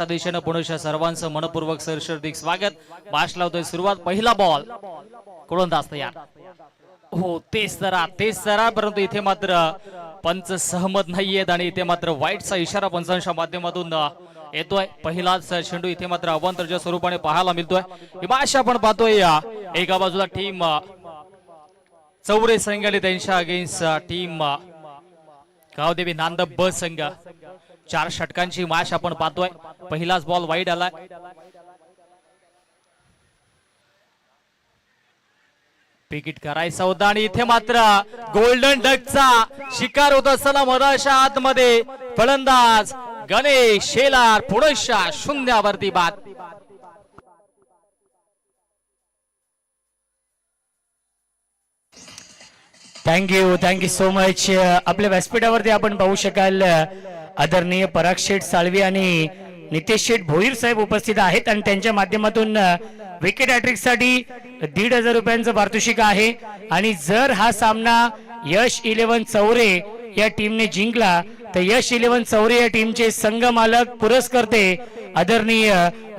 दिशेनं पुणे सर्वांचं मनपूर्वक सरसर्दिक स्वागत. बाश लावतोय सुरुवात. पहिला बॉल गोलंदाज तयार. हो तेच जरा परंतु इथे मात्र पंच सहमत नाहीयेत आणि इथे मात्र वाईटचा इशारा पंचांच्या माध्यमातून येतोय. पहिलाच चेंडू इथे मात्र अवांतरच्या स्वरूपाने पाहायला मिळतोय. हिमाश आपण पाहतोय एका बाजूला टीम चौरे संघ आणि त्यांच्या अगेन्स्ट टीम गावदेवी नांदब ब संघ. 4 षटकांची मॅच आपण पाहतोय. पहिलाच बॉल वाईड आलाय. विकेट करायचा होता आणि इथे मात्र गोल्डन डकचा शिकार होत असताना मधाच्या आतमध्ये फलंदाज गणेश शेलार पुढच्या शून्यावरती बाद. Thank you so much. आपल्या व्यासपीठावरती आपण पाहू शकाल आदरणीय पराग शेठ साळवी आणि नितेश शेठ भोईर साहेब उपस्थित आहेत आणि त्यांच्या माध्यमातून विकेट हॅट्रिक साठी 1,500 रुपयांचं पारितोषिक आहे. आणि जर हा सामना यश 11 चौरे या टीमने जिंकला तर यश 11 चौरे या टीमचे संघ मालक पुरस्कर्ते आदरणीय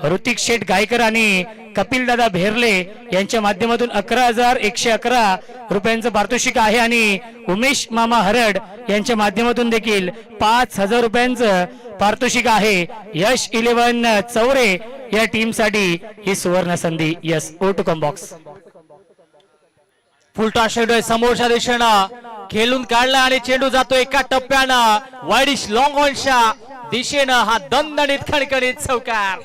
ऋतिक शेठ गायकर आणि कपिल दादा भेरले यांच्या माध्यमातून 11,111 रुपयांचं पारितोषिक आहे. आणि उमेश मामा हरड यांच्या माध्यमातून देखील 5,000 रुपयांचं पारितोषिक आहे. यश 11 चौरे या टीम साठी ही सुवर्ण संधी. यस, ओ टू कम बॉक्स. फुलटा चेंडू समोरच्या दिशेनं खेळून काढला आणि चेंडू जातो एका टप्प्यानं वाईडिश लॉंग ऑनच्या दिशेनं. हा दणदणीत खणखणीत चौकार.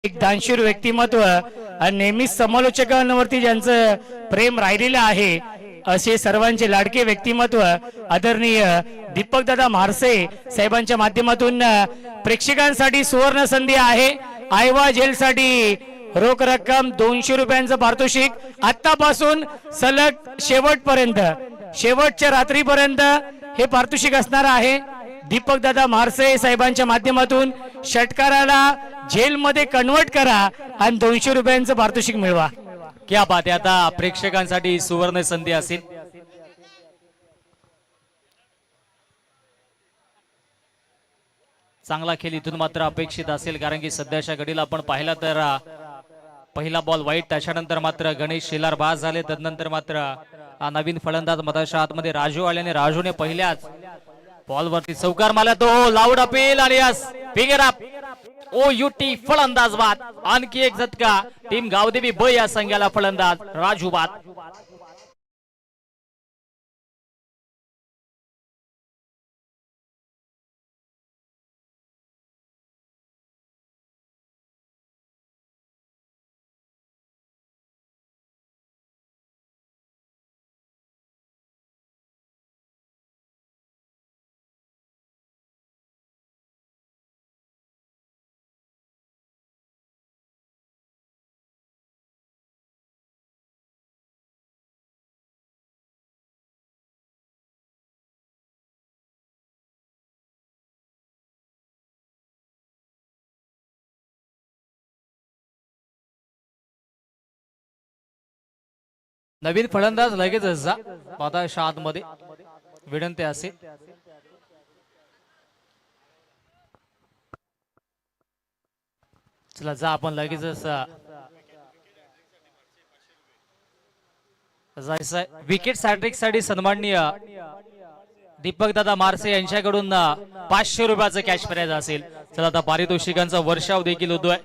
एक दानशूर व्यक्तिमत्व आणि नेहमीच समालोचकांवरती ज्यांचं प्रेम राहिलेलं आहे असे सर्वांचे लाडके व्यक्तिमत्व आदरणीय दीपक दादा म्हारसे साहेबांच्या माध्यमातून प्रेक्षकांसाठी सुवर्ण संधी आहे. आयवा जेल साठी रोख रक्कम 200 रुपयांचं पारितोषिक. आतापासून सलग शेवटपर्यंत, शेवटच्या रात्रीपर्यंत हे पारितोषिक असणार आहे. दीपक दादा म्हारसे साहेबांच्या माध्यमातून षटकाराला जेलमध्ये कन्वर्ट करा आणि 200 रुपयांचं पारितोषिक मिळवा. क्या बात आहे. आता प्रेक्षकांसाठी सुवर्ण संधी असेल. चांगला खेळ इथून मात्र अपेक्षित असेल कारण की सध्याच्या घडीला आपण पाहिला तर पहिला बॉल वाईट, त्याच्यानंतर मात्र गणेश शेलार बाद झाले. तदनंतर मात्र नवीन फलंदाज मधाच्या आतमध्ये राजू आल्याने राजूने पहिल्याच बॉलवरती चौकार मारला. तो लाऊड अपील आणि यस फिगर अप. ओ युटी फलंदाज बाद. आणखी एक झटका. टीम गावदेवी ब या संघाला फलंदाज राजू बाद. नवीन फलंदाज लगेचच जा मधाच्या आतमध्ये विनंती असेल. चला जा आपण लगेचच जायचंय. विकेट हॅट्रिक साठी सन्माननीय दीपक दादा म्हारसे यांच्याकडून 500 रुपयाचं कॅश प्राइज असेल. चला आता पारितोषिकांचा वर्षाव देखील होतोय.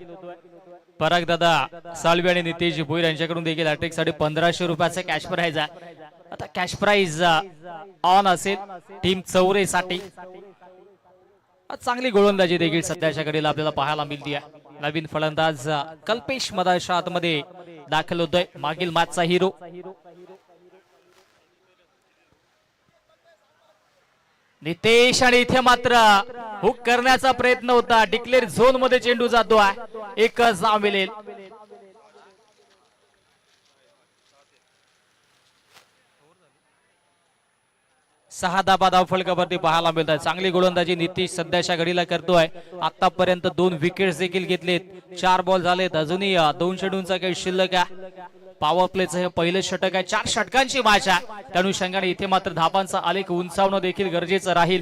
पराग दादा साळवी आणि नितेश भोईर यांच्याकडून देखील हॅट्रिक साठी 1500 रुपयाचं कॅश प्राइज आहे. आता कॅश प्राइज ऑन असेल टीम चौरे साठी. चांगली गोलंदाजी देखील सध्याच्या घडीला आपल्याला पाहायला मिळते. नवीन फलंदाज कल्पेश मधाच्या आतमध्ये दाखल होतोय. मागील मॅचचा हिरो. नितेश आणि इथे मात्र हुक करण्याचा प्रयत्न होता. डिक्लेअर झोन मध्ये चेंडू जातो आहे. एकच धाव मिळेल. 6 धाबा धावफलकावरती पाहायला मिळतात. चांगली गोलंदाजी नितीश सध्याच्या घडीला करतोय. आतापर्यंत 2 विकेट्स देखील घेतलेत. 4 बॉल झालेत. अजूनही 2 चेंडूंचा काही शिल्लक आहे. पॉवर प्लेचं हे पहिलं षटक आहे, 4 षटकांची मॅच आहे. त्या अनुषंगाने इथे मात्र धावांचा आलेख उंचावणं देखील गरजेचं राहील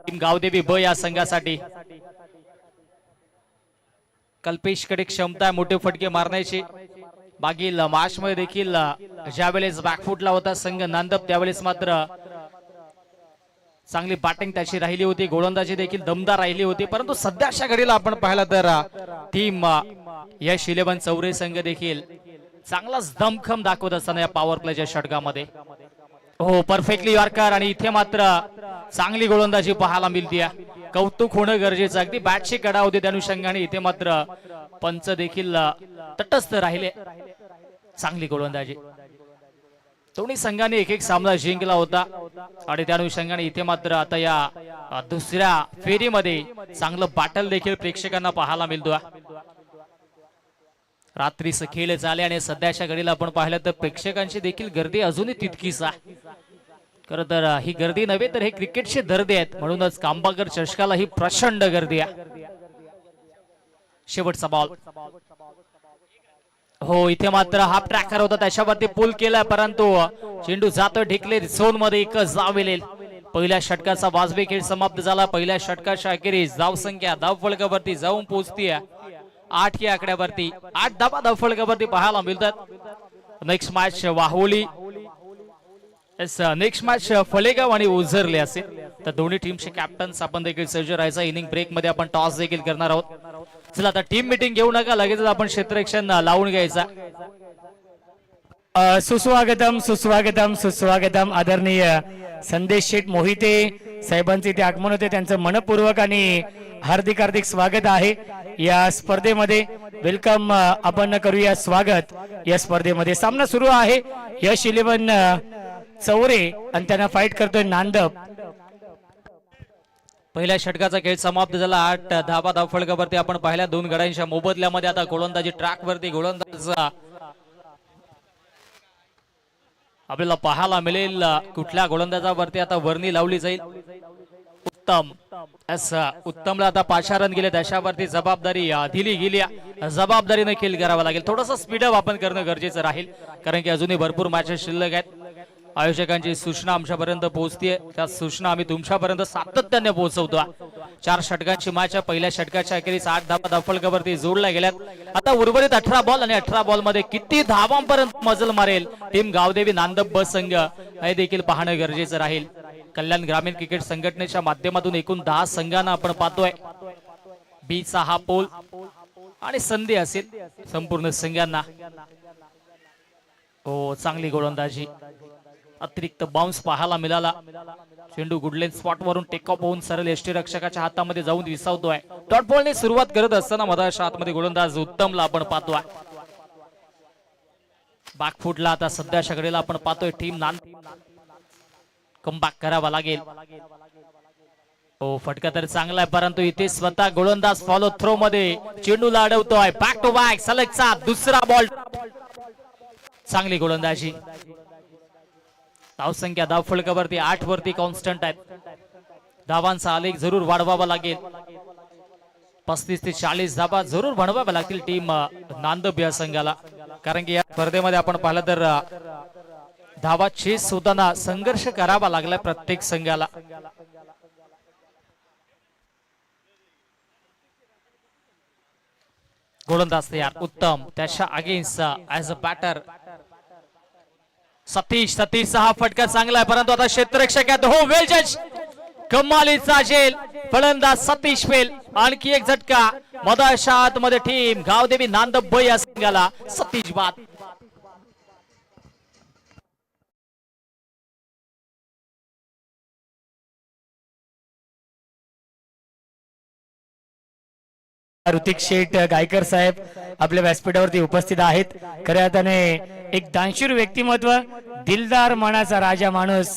टीम गावदेवी ब या संघासाठी. कल्पेशकडे क्षमता आहे मोठे फटके मारण्याची. मागील मॅच मध्ये देखील ज्यावेळेस बॅकफुटला होता संघ नांदप त्यावेळेस मात्र चांगली बॅटिंग त्याची राहिली होती, गोलंदाजी देखील दमदार राहिली होती. परंतु सध्याच्या घडीला आपण पाहिलं तर टीम यश 11 चौरे संघ देखील चांगलाच दमखम दाखवत असताना या पॉवर प्लेच्या षटकामध्ये हो परफेक्टली यॉर्कर आणि इथे मात्र चांगली गोलंदाजी पाहायला मिळते. कौतुक होणं गरजेचं अगदी बॅटची कडा होती त्या अनुषंगाने इथे मात्र पंच देखील तटस्थ राहिले. चांगली गोलंदाजी दोन्ही संघांनी एक सामना जिंकला होता आणि त्या अनुषंगाने इथे मात्र आता या दुसऱ्या फेरीमध्ये चांगलं बॅटल देखील प्रेक्षकांना पाहायला मिळतो. रात्रीच खेळ झाले आणि सध्याच्या घडीला आपण पाहिलं तर प्रेक्षकांची देखील गर्दी अजूनही तितकीच आहे. खरं तर ही गर्दी नव्हे तर हे क्रिकेटचे दर्दे आहेत, म्हणूनच कांबाकर चषकाला ही प्रचंड गर्दी आहे. शेवटचा बॉल हो इथे मात्र हाफ ट्रॅकर होता त्याच्यावरती पुल केला, परंतु चेंडू जातो ढिकले झोन मध्ये एकच धाव येईल. पहिल्या षटकाचा वाजवी खेळ समाप्त झाला. पहिल्या षटकाच्या अखेरीस धाव संख्या धाव फलकावरती जाऊन पोहोचतीये 8 या आकड्यावरती. 8 धावा धाव फलकावरती पाहायला मिळतात. Next match वाहोली next match Phalegaon आणि ओझरले असेल. तर दोन्ही टीमचे कॅप्टन्स आपण देखील सज्ज राहायचा. इनिंग ब्रेक मध्ये आपण टॉस देखील करणार आहोत. चला आता टीम मीटिंग घेऊ नका, लगेच आपण क्षेत्ररक्षण लावून घ्यायचा. सुस्वागतम सुस्वागतम सुस्वागतम आदरणीय संदेश शेठ मोहिते साहेबांचे इथे आगमन होते, त्यांचं मनपूर्वक आणि हार्दिक हार्दिक स्वागत आहे या स्पर्धेमध्ये. वेलकम आपण करूया स्वागत या स्पर्धेमध्ये. सामना सुरू आहे. यश 11 चौरे आणि त्यांना फाईट करतोय नांदप. पहिल्या षटकाचा खेळ समाप्त झाला. 8 धावा धाव फलकावरती आपण पाहिल्या 2 गड्यांच्या मोबदल्यामध्ये. आता गोलंदाजी ट्रॅक वरती गोलंदाज आपल्याला पाहायला मिळेल. कुठल्या गोलंदाजावरती आता वर्णी लावली जाईल. उत्तम उत्तमला आता 5 रन गेले, त्याच्यावरती जबाबदारी दिली गेली. जबाबदारीने खेळ करावा लागेल. थोडंसं स्पीडअप आपण करणं गरजेचं राहील, कारण की अजूनही भरपूर मॅचेस शिल्लक आहेत. आयोजकांची सूचना आमच्यापर्यंत पोहोचते, त्या सूचना आम्ही तुमच्यापर्यंत सातत्याने पोहोचवतो. 4 षटकांची मॅच. पहिल्या षटकाच्या अखेरीस 8 धावा धाव फलकावरती जोडल्या गेल्यात. आता उर्वरित 18 बॉल आणि 18 बॉल मध्ये किती धावांपर्यंत मजल मारेल टीम गावदेवी नांदप ब संघ हे देखील पाहणं गरजेचं राहील. कल्याण ग्रामीण क्रिकेट संघटनेच्या माध्यमातून एकूण 10 संघांना आपण पाहतोय. बीचा हा पोल आणि संधी असेल संपूर्ण संघांना. हो चांगली गोलंदाजी. अतिरिक्त बाउन्स पाहायला मिळाला. चेंडू गुडलेन स्पॉट वरून टेक ऑफ होऊन सरळ एष्टी रक्षकाच्या हातामध्ये जाऊन विसावतोय. डॉट बॉलने सुरुवात करत असताना मधाच्या आतमध्ये गोलंदाज उत्तमला आपण पाहतोय. बॅकफुटला आता सध्याच्या घडीला आपण पाहतोय टीम कमबॅक करावा लागेल. हो फटका तर चांगला आहे, परंतु इथे स्वतः गोलंदाज फॉलो थ्रो मध्ये चेंडूला अडवतोय. बॅक टू बॅक सलगचा दुसरा बॉल. चांगली गोलंदाजी. धावसंख्या धाव फलकावरती 8 वरती कॉन्स्टंट आहेत. धावांचा आलेख जरूर वाढवावा लागेल. 35 ते 40 धावा जरूर बनवाव्या लागतील टीम नांदप या संघाला, कारण की या स्पर्धेमध्ये आपण पाहिलं तर धावा चेस होताना संघर्ष करावा लागला प्रत्येक संघाला. गोलंदाज तयार उत्तम. त्याच्या against as a batter Satish हा फटका चांगला आहे, परंतु आता क्षेत्ररक्षक हो वेल जज कमालीचा झेल. फलंदाज सतीश फेल. आणखी एक झटका मधाच्या आतमध्ये टीम गावदेवी नांदप ब या संघाला. सतीश बाद. ऋतिक शेठ गायकर साहेब आपल्या व्यासपीठावरती उपस्थित आहेत. खऱ्या अर्थाने एक दानशूर व्यक्तिमत्व, दिलदार मनाचा राजा माणूस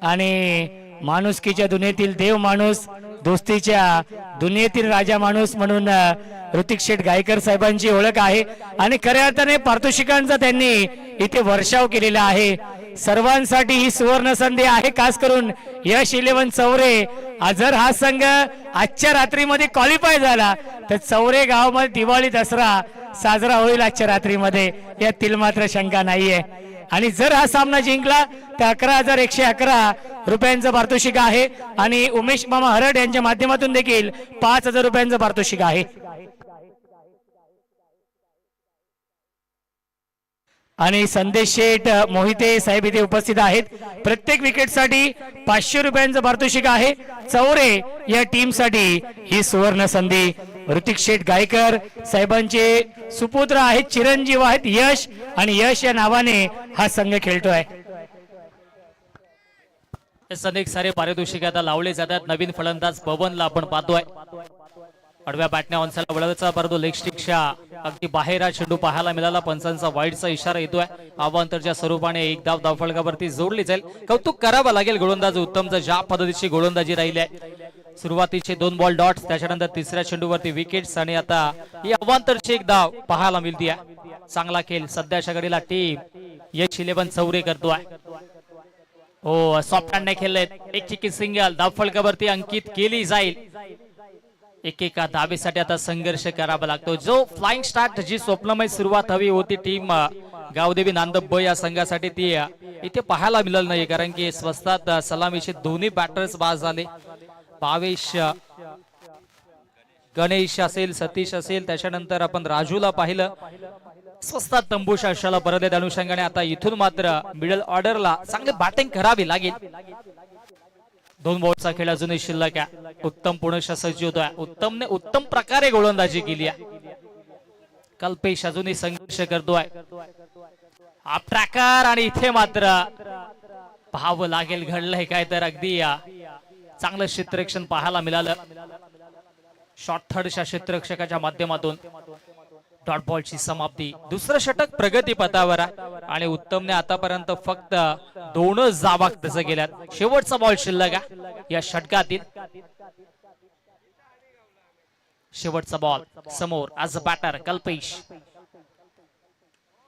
आणि माणुसकीच्या दुनियेतील देव माणूस, दोस्तीच्या दुनियेतील राजा माणूस म्हणून ऋतिक शेठ गायकर साहेबांची ओळख आहे. आणि खऱ्या अर्थाने पारितोषिकांचा त्यांनी इथे वर्षाव केलेला आहे. सर्वांसाठी ही सुवर्ण संधी आहे, खास करून यश 11 चौरे. जर हा संघ आजच्या रात्रीमध्ये क्वालिफाय झाला तर चौरे गावामध्ये दिवाळी दसरा साजरा होईल आजच्या रात्रीमध्ये, यातील मात्र शंका नाहीये. आणि जर हा सामना जिंकला तर 11,111 रुपयांचं पारितोषिक आहे आणि उमेश मामा हरड यांच्या माध्यमातून देखील 5,000 रुपयांचं पारितोषिक आहे. आणि संदेश शेठ मोहिते साहेब इथे उपस्थित आहेत. प्रत्येक विकेटसाठी 500 रुपयांचं पारितोषिक आहे. चौरे या टीमसाठी ही सुवर्ण संधी. ऋतिक शेठ गायकर साहेबांचे सुपुत्र आहेत, चिरंजीव आहेत यश, आणि यश या नावाने हा संघ खेळतोय. अनेक सारे पारितोषिक आता लावले जातात. नवीन फलंदाज पवनला आपण पाहतोय, आडव्या बॅटने ऑनसाइड वळवायचा, परंतु लेग स्टिकच्या अगदी बाहेर हा चेंडू पाहायला मिळाला. पंचांचा वाईडचा इशारा येतोय. अवांतरच्या स्वरूपाने एक धाव धावफलकावरती जोडली जाईल. कौतुक करावं लागेल गोलंदाज उत्तमचं, ज्या पद्धतीची गोलंदाजी राहिली आहे. सुरुवातीचे 2 बॉल डॉट्स, त्याच्यानंतर तिसऱ्या चेंडूवरती विकेट्स, आणि आता ही अवांतरची एक धाव पाहायला मिळते. चांगला खेळ सध्याच्या घडीला टीम यश 11 चौरे करतोय. हो, सॉफ्ट हँडने खेळलेत. एक चिकी सिंगल धावफलकावरती अंकित केली जाईल. एकेका धावेसाठी आता संघर्ष करावा लागतो. जो फ्लाइंग स्टार्ट, जी स्वप्नमय सुरुवात हवी होती टीम गावदेवी नांदब या संघासाठी, ती इथे पाहायला मिळालं नाही. कारण की स्वस्तात सलामीचे दोन्ही बॅटर्स बाद झाले. भावेश, गणेश असेल, सतीश असेल, त्याच्यानंतर आपण राजूला पाहिलं. स्वस्तात तंबूशा अशाला परत येत अनुषंगाने आता इथून मात्र मिडल ऑर्डरला चांगली बॅटिंग करावी लागेल. 2 बॉलचा खेळ अजूनही शिल्लक आहे. उत्तम पुनश्च सज्ज होतोय. उत्तमने उत्तम प्रकारे गोलंदाजी केली आहे. कल्पेश अजूनही संघर्ष करतोय. आप ट्रॅकर, आणि इथे मात्र पाहावं लागेल घडलंय काय तर. अगदी चांगलं क्षेत्ररक्षण पाहायला मिळालं. शॉर्ट थर्डच्या क्षेत्ररक्षकाच्या माध्यमातून डॉट बॉलची समाप्ती. दुसरं षटक प्रगती पथावर आहे आणि उत्तमने आतापर्यंत फक्त 2च धावा त्याचं गेल्यात. शेवटचा बॉल शिल्लक आहे या षटकातील. शेवटचा बॉल समोर आज बॅटर कल्पेश.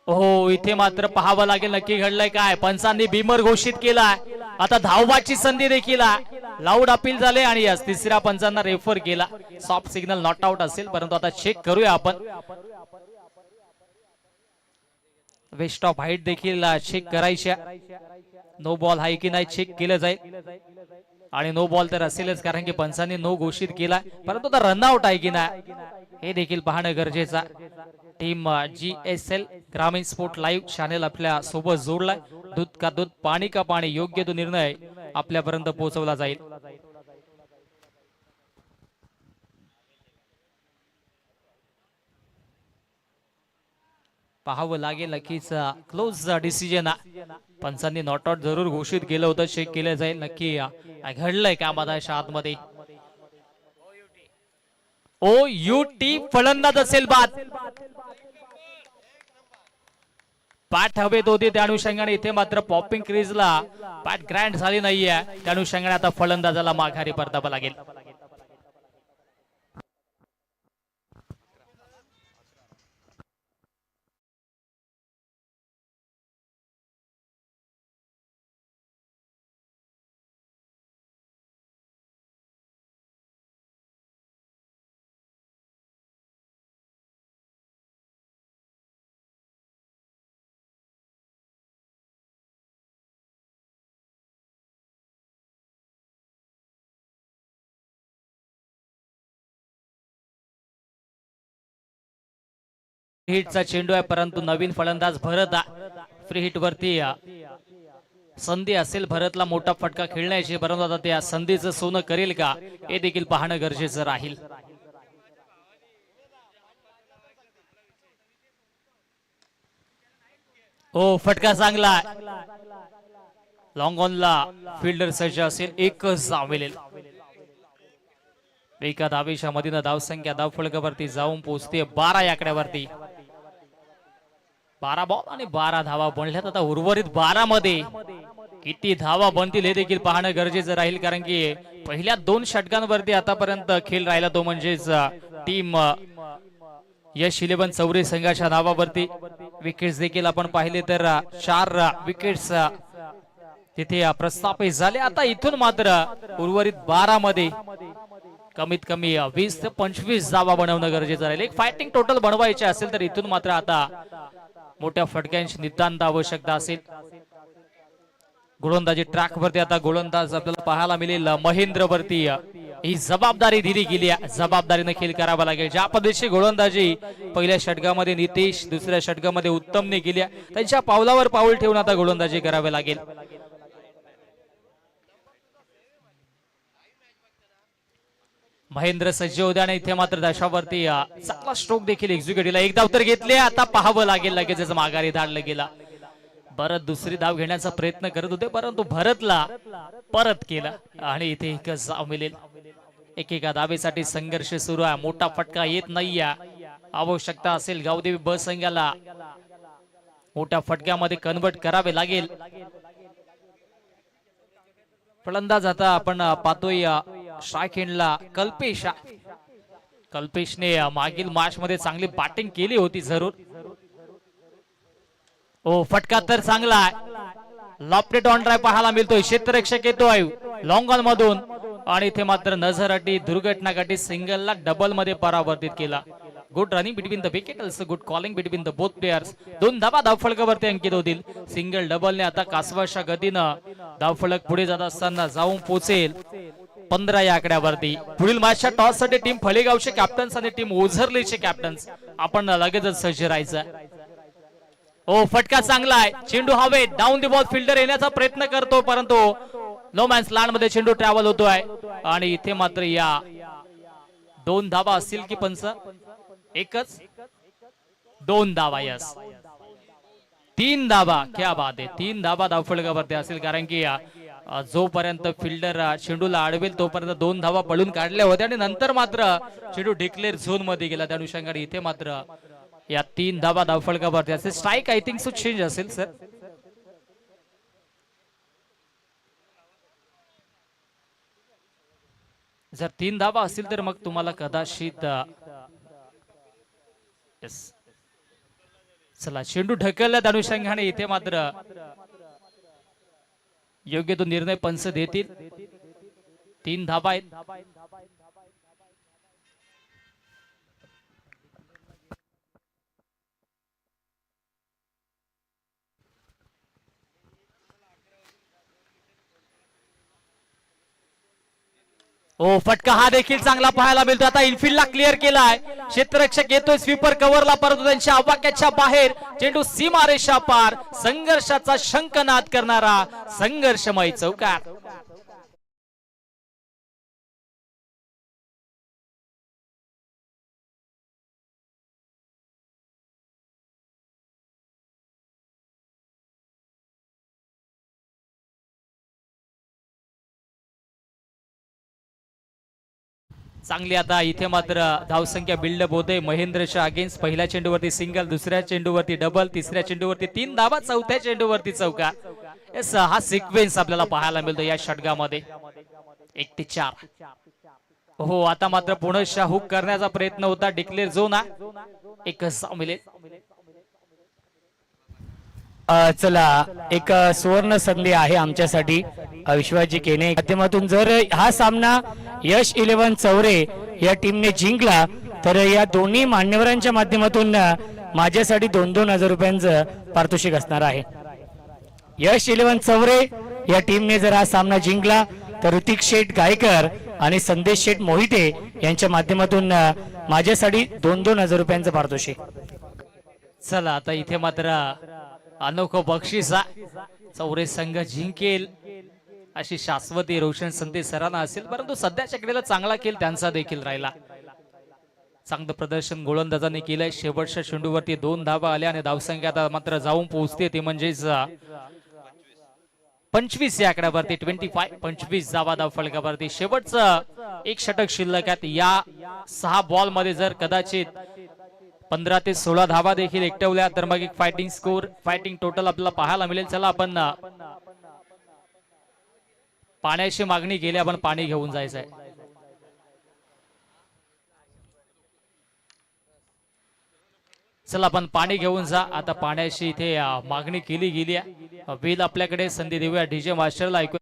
हो, इथे मात्र पाहावं लागेल नक्की घडलंय काय. पंचांनी बीमर घोषित केलाय. आता धावबाची संधी देखील आहे. लाऊड अपील झाले आणि यास तिसऱ्या पंचांना रेफर केला. सॉफ्ट सिग्नल नॉट आउट असेल, परंतु आता चेक करूया आपण. वेस्ट ऑफ हाईट देखील चेक करायच्या. नो बॉल आहे की नाही चेक केलं जाईल, आणि नो बॉल तर असेलच कारण की पंचांनी नो घोषित केला. परंतु आता रनआउट आहे की नाही हे देखील पाहणं गरजेचं. टीम GSL ग्रामीण स्पोर्ट लाईव्ह चॅनेल आपल्या सोबत जोडलाय. दूध का दूध, पाणी का पाणी, योग्य तो निर्णय आपल्यापर्यंत पोहोचवला जाईल. पाहावं लागेल नक्कीच. Close decision. पंचांनी नॉट आउट जरूर घोषित केलं होतं. चेक केलं जाईल नक्की घडलंय का मधाच्या आतमध्ये. OUT फलंदाज असेल बाद. बॅट हवेत होती त्या अनुषंगाने इथे मात्र पॉपिंग क्रीजला बॅट ग्रँड झाली नाहीये. त्या अनुषंगाने आता फलंदाजाला माघारी परतावं लागेल. हिटचा चेंडू आहे, परंतु नवीन फलंदाज भरत फ्री हिट वरती संधी असेल भरतला मोठा फटका खेळण्याची, परंतु आता त्या संधीचं सोनं करेल का हे देखील पाहणं गरजेचं राहील. हो, फटका चांगला. लॉंग ऑनला फिल्डर सज्ज असेल. एकच धाव मिळेल. एका धावेच्या मधीन धावसंख्या धावफलकावरती जाऊन पोहोचते 12 या आकड्यावरती. 12 बॉल आणि 12 धावा बनल्यात. आता उर्वरित 12 मध्ये किती धावा बनतील हे देखील पाहणं गरजेचं राहील, कारण की पहिल्या 2 षटकांवरती आतापर्यंत खेळ राहिला तो म्हणजेच टीम यश 11 चौरे संघाच्या नावावरती. विकेट्स देखील आपण पाहिले तर 4 विकेट्स तिथे प्रस्थापित झाले. आता इथून मात्र उर्वरित 12 मध्ये कमीत कमी 20 ते 25 धावा बनवणं गरजेचं राहील. एक फायटिंग टोटल बनवायचे असेल तर इथून मात्र आता मोठ्या फटक्यांची नितांत आवश्यकता असेल. गोलंदाजी ट्रॅक वरती आता गोलंदाज आपल्याला पाहायला मिळेल महेंद्र वरती ही जबाबदारी दिली गेली आहे. जबाबदारीने खेळ करावा लागेल. ज्या पद्धतीची गोलंदाजी पहिल्या षटकामध्ये नितेश, दुसऱ्या षटकामध्ये उत्तमने केली आहे, त्यांच्या पावलावर पाऊल ठेवून आता गोलंदाजी करावी लागेल. महेंद्र सज्ज होते आणि इथे मात्र दशावरती चांगला स्ट्रोक देखील एक्झिक्यूट केला. एक धाव तर घेतले, आता पाहावं लागेल लगेच माघारी धाडलं गेला. भरत दुसरी धाव घेण्याचा प्रयत्न करत होते परंतु भरतला परत केला आणि इथे एकच धाव मिळेल. एकेका धावेसाठी संघर्ष सुरू आहे. मोठा फटका येत नाहीये. आवश्यकता असेल गावदेवी ब संघाला मोठ्या फटक्यामध्ये कन्वर्ट करावे लागेल. फलंदाज आता आपण पाहतोय स्ट्राईक कल्पेशने मागील मॅच मध्ये चांगली बॅटिंग केली होती जरूर. ओ फटका तर चांगला आहे. लॉफ्टेड ऑन ड्राइव्ह पाहायला मिळतोय. क्षेत्ररक्षक येतोय लॉंग ऑन मधून आणि इथे मात्र नजर अटी दुर्घटना घटी सिंगलला डबल मध्ये परावर्तित केला. Good running between the wicket, also good calling between the both players. 2 धावा धावफलकावरती अंकित होतील. सिंगल डबलने आता कासवाच्या गतीनं धावफलक पुढे जात असताना जाऊन पोहोचेल 15 या आकड्यावरती. पुढील मॅचच्या टॉस साठी टीम फळेगावचे कॅप्टन्स आणि टीम ओझरलीचे कॅप्टन्स आपण लगेचच सज्ज राहायचं. ओ फटका चांगला आहे. चेंडू हवेत, डाऊन द बॉल फिल्डर येण्याचा प्रयत्न करतो परंतु नो मॅन्स लँड मध्ये चेंडू ट्रॅव्हल होतोय आणि इथे मात्र या 2 धावा असतील की पंच? एकच 2 धावा. यस 3 धावा. क्या बात आहे. 3 धावा धावफलकावरती असेल कारण की जोपर्यंत फिल्डर चेंडूला अडवेल तोपर्यंत 2 धावा पळून काढल्या होत्या आणि नंतर मात्र चेंडू डिक्लेअर झोन मध्ये गेला. त्या अनुषंगाने इथे मात्र या 3 धावा धावफलकावरती असेल. Strike I think so change असेल सर. जर 3 धावा असतील तर मग तुम्हाला कदाचित चला चेंडू ढकलला. त्या अनुषंगाने इथे मात्र योग्य तो निर्णय पंच देतील. 3 धावा आहेत. ओ फटका हा देखील चांगला पाहायला मिळतो. आता इनफिल्डला क्लिअर केलाय. क्षेत्ररक्षक येतोय स्वीपर कव्हरला परंतु त्यांच्या आवाक्याच्या बाहेर चेंडू सीमारेषा पार. संघर्षाचा शंखनाद करणारा संघर्षमय चौकार. चांगली आता इथे मात्र धावसंख्या बिल्डअप होते. महेंद्रच्या अगेन्स्ट पहिल्या चेंडूवरती सिंगल, दुसऱ्या चेंडूवरती डबल, तिसऱ्या चेंडूवरती 3 धावा, चौथ्या चेंडूवरती चौकार. येस हा सिक्वेन्स आपल्याला पाहायला मिळतो या षटकामध्ये. 1 ते 4. हो आता मात्र पुनश्च हुक करण्याचा प्रयत्न होता. डिक्लेअर झोन एकच धाव मिळेल. चला एक सुवर्ण संधी आहे आमच्यासाठी विश्वाजी केने माध्यमातून. जर हा सामना यश 11 चौरे या टीमने जिंकला तर या दोन्ही मान्यवरांच्या माध्यमातून माझ्यासाठी 2,000 रुपयांचं पारितोषिक असणार आहे. यश 11 चौरे या टीमने जर हा सामना जिंकला तर ऋतिक शेठ गायकर आणि संदेश शेठ मोहिते यांच्या माध्यमातून माझ्यासाठी 2,000 रुपयांचं पारितोषिक. चला आता इथे मात्र अनोखं बक्षीस चौरे संघ जिंकेल अशी शाश्वती रोशन संदेश सरांना असेल परंतु सध्याच्या क्रीडेला चांगला खेळ त्यांचा देखील राहिला. चांगलं प्रदर्शन गोलंदाजांनी केलंय. शेवटच्या चेंडूवरती 2 धावा आल्या आणि धावसंख्या आता मात्र जाऊन पोहोचते ती म्हणजेच 25 या आकड्यावरती. 25 धावा धावफलकावरती. शेवटचं एक षटक शिल्लक आहेत. या 6 बॉल मध्ये जर कदाचित 15 ते 16 धावा देखील एकटवल्या तर मग एक फायटिंग स्कोर, फायटिंग टोटल आपल्याला पाहायला मिळेल. चला आपण पाण्याची मागणी केली, आपण पाणी घेऊन जायचंय. चला आपण पाणी घेऊन जा. आता पाण्याची इथे मागणी केली गेली आहे. वेल आपल्याकडे संधी देऊया डीजे मास्टरला. ऐकू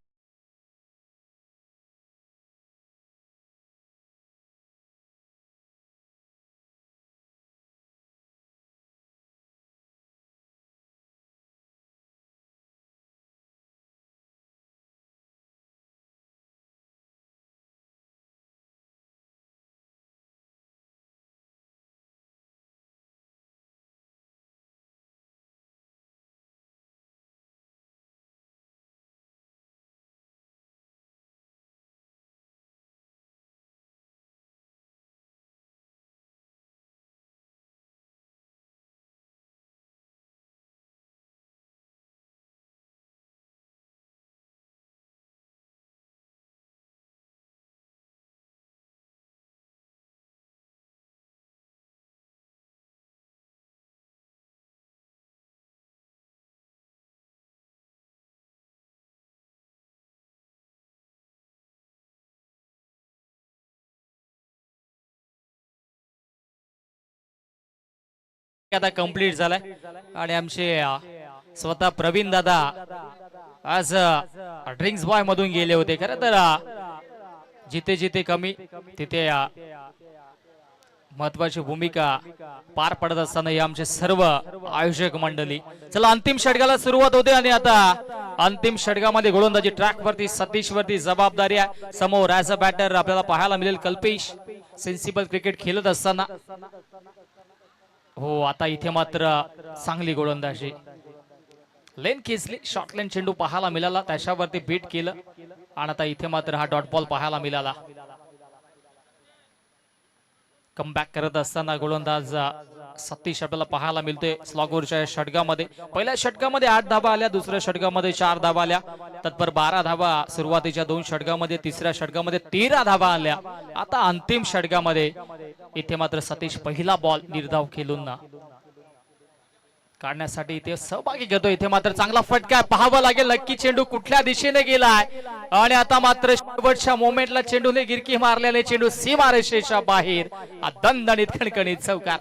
आता कंप्लीट झालाय आणि आमचे स्वतः प्रवीण दादा आज ड्रिंक्स बॉय मधून गेले होते. खरं तर जिथे जिथे कमी तिथे महत्वाची भूमिका पार पडत असताना हे आमचे सर्व आयोजक मंडळी. चला अंतिम षटकाला सुरुवात होते आणि आता अंतिम षटकामध्ये गोलंदाजी ट्रॅक वरती सतीश वरती जबाबदारी आहे. समोर ॲज अ बॅटर आपल्याला पाहायला मिळेल कल्पेश सेन्सिबल क्रिकेट खेळत असताना. हो आता इथे मात्र चांगली गोलंदाजी लेन खेचली. शॉर्ट लेन चेंडू पाहायला मिळाला त्याच्यावरती बीट केलं आणि आता इथे मात्र हा डॉट बॉल पाहायला मिळाला. कमबॅक करत असताना गोलंदाज सतीश आपल्याला पाहायला मिळतोय. स्लॉगवरच्या षटकामध्ये पहिल्या षटकामध्ये 8 धाबा आल्या, दुसऱ्या षटकामध्ये 4 धाबा आल्या, तत्पर 12 धाबा सुरुवातीच्या 2 षटकामध्ये, तिसऱ्या षटकामध्ये 13 धाबा आल्या. आता अंतिम षटकामध्ये इथे मात्र सतीश पहिला बॉल निर्धाव खेळून काढण्यासाठी इथे सहभागी घेतो. इथे मात्र चांगला फटका पाहावा लागेल नक्की चेंडू कुठल्या दिशेने गेलाय आणि आता मात्र शेवटच्या मोमेंटला चेंडूने गिरकी मारल्याने चेंडू सीमारेषेच्या बाहेर. दणदणीत खणखणीत चौकार.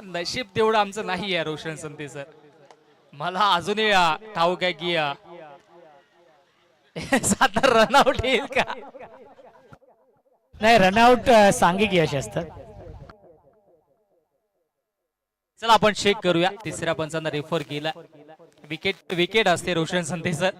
नशीब तेवढं आमचं नाही आहे रोशन संते सर. मला अजूनही ठाऊक आहे की साधा रनआउट येईल का. नाही रनआउट सांघिक यश असतं. चला आपण चेक करूया. तिसऱ्या पंचांना रेफर केला. विकेट विकेट असते रोशन संते सर.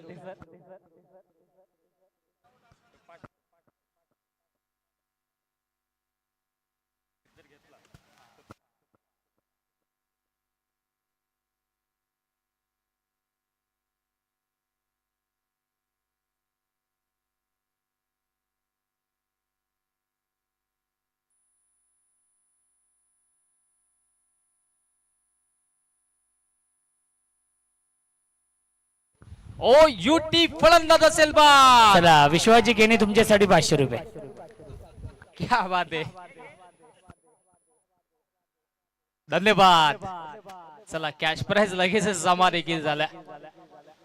ओ युटी फलंदाज असेल बा. चला विश्वाजी केने तुमच्यासाठी 500 रुपये. क्या बात आहे. धन्यवाद. चला कॅश प्राइज लगेचच जमा देखील झाला.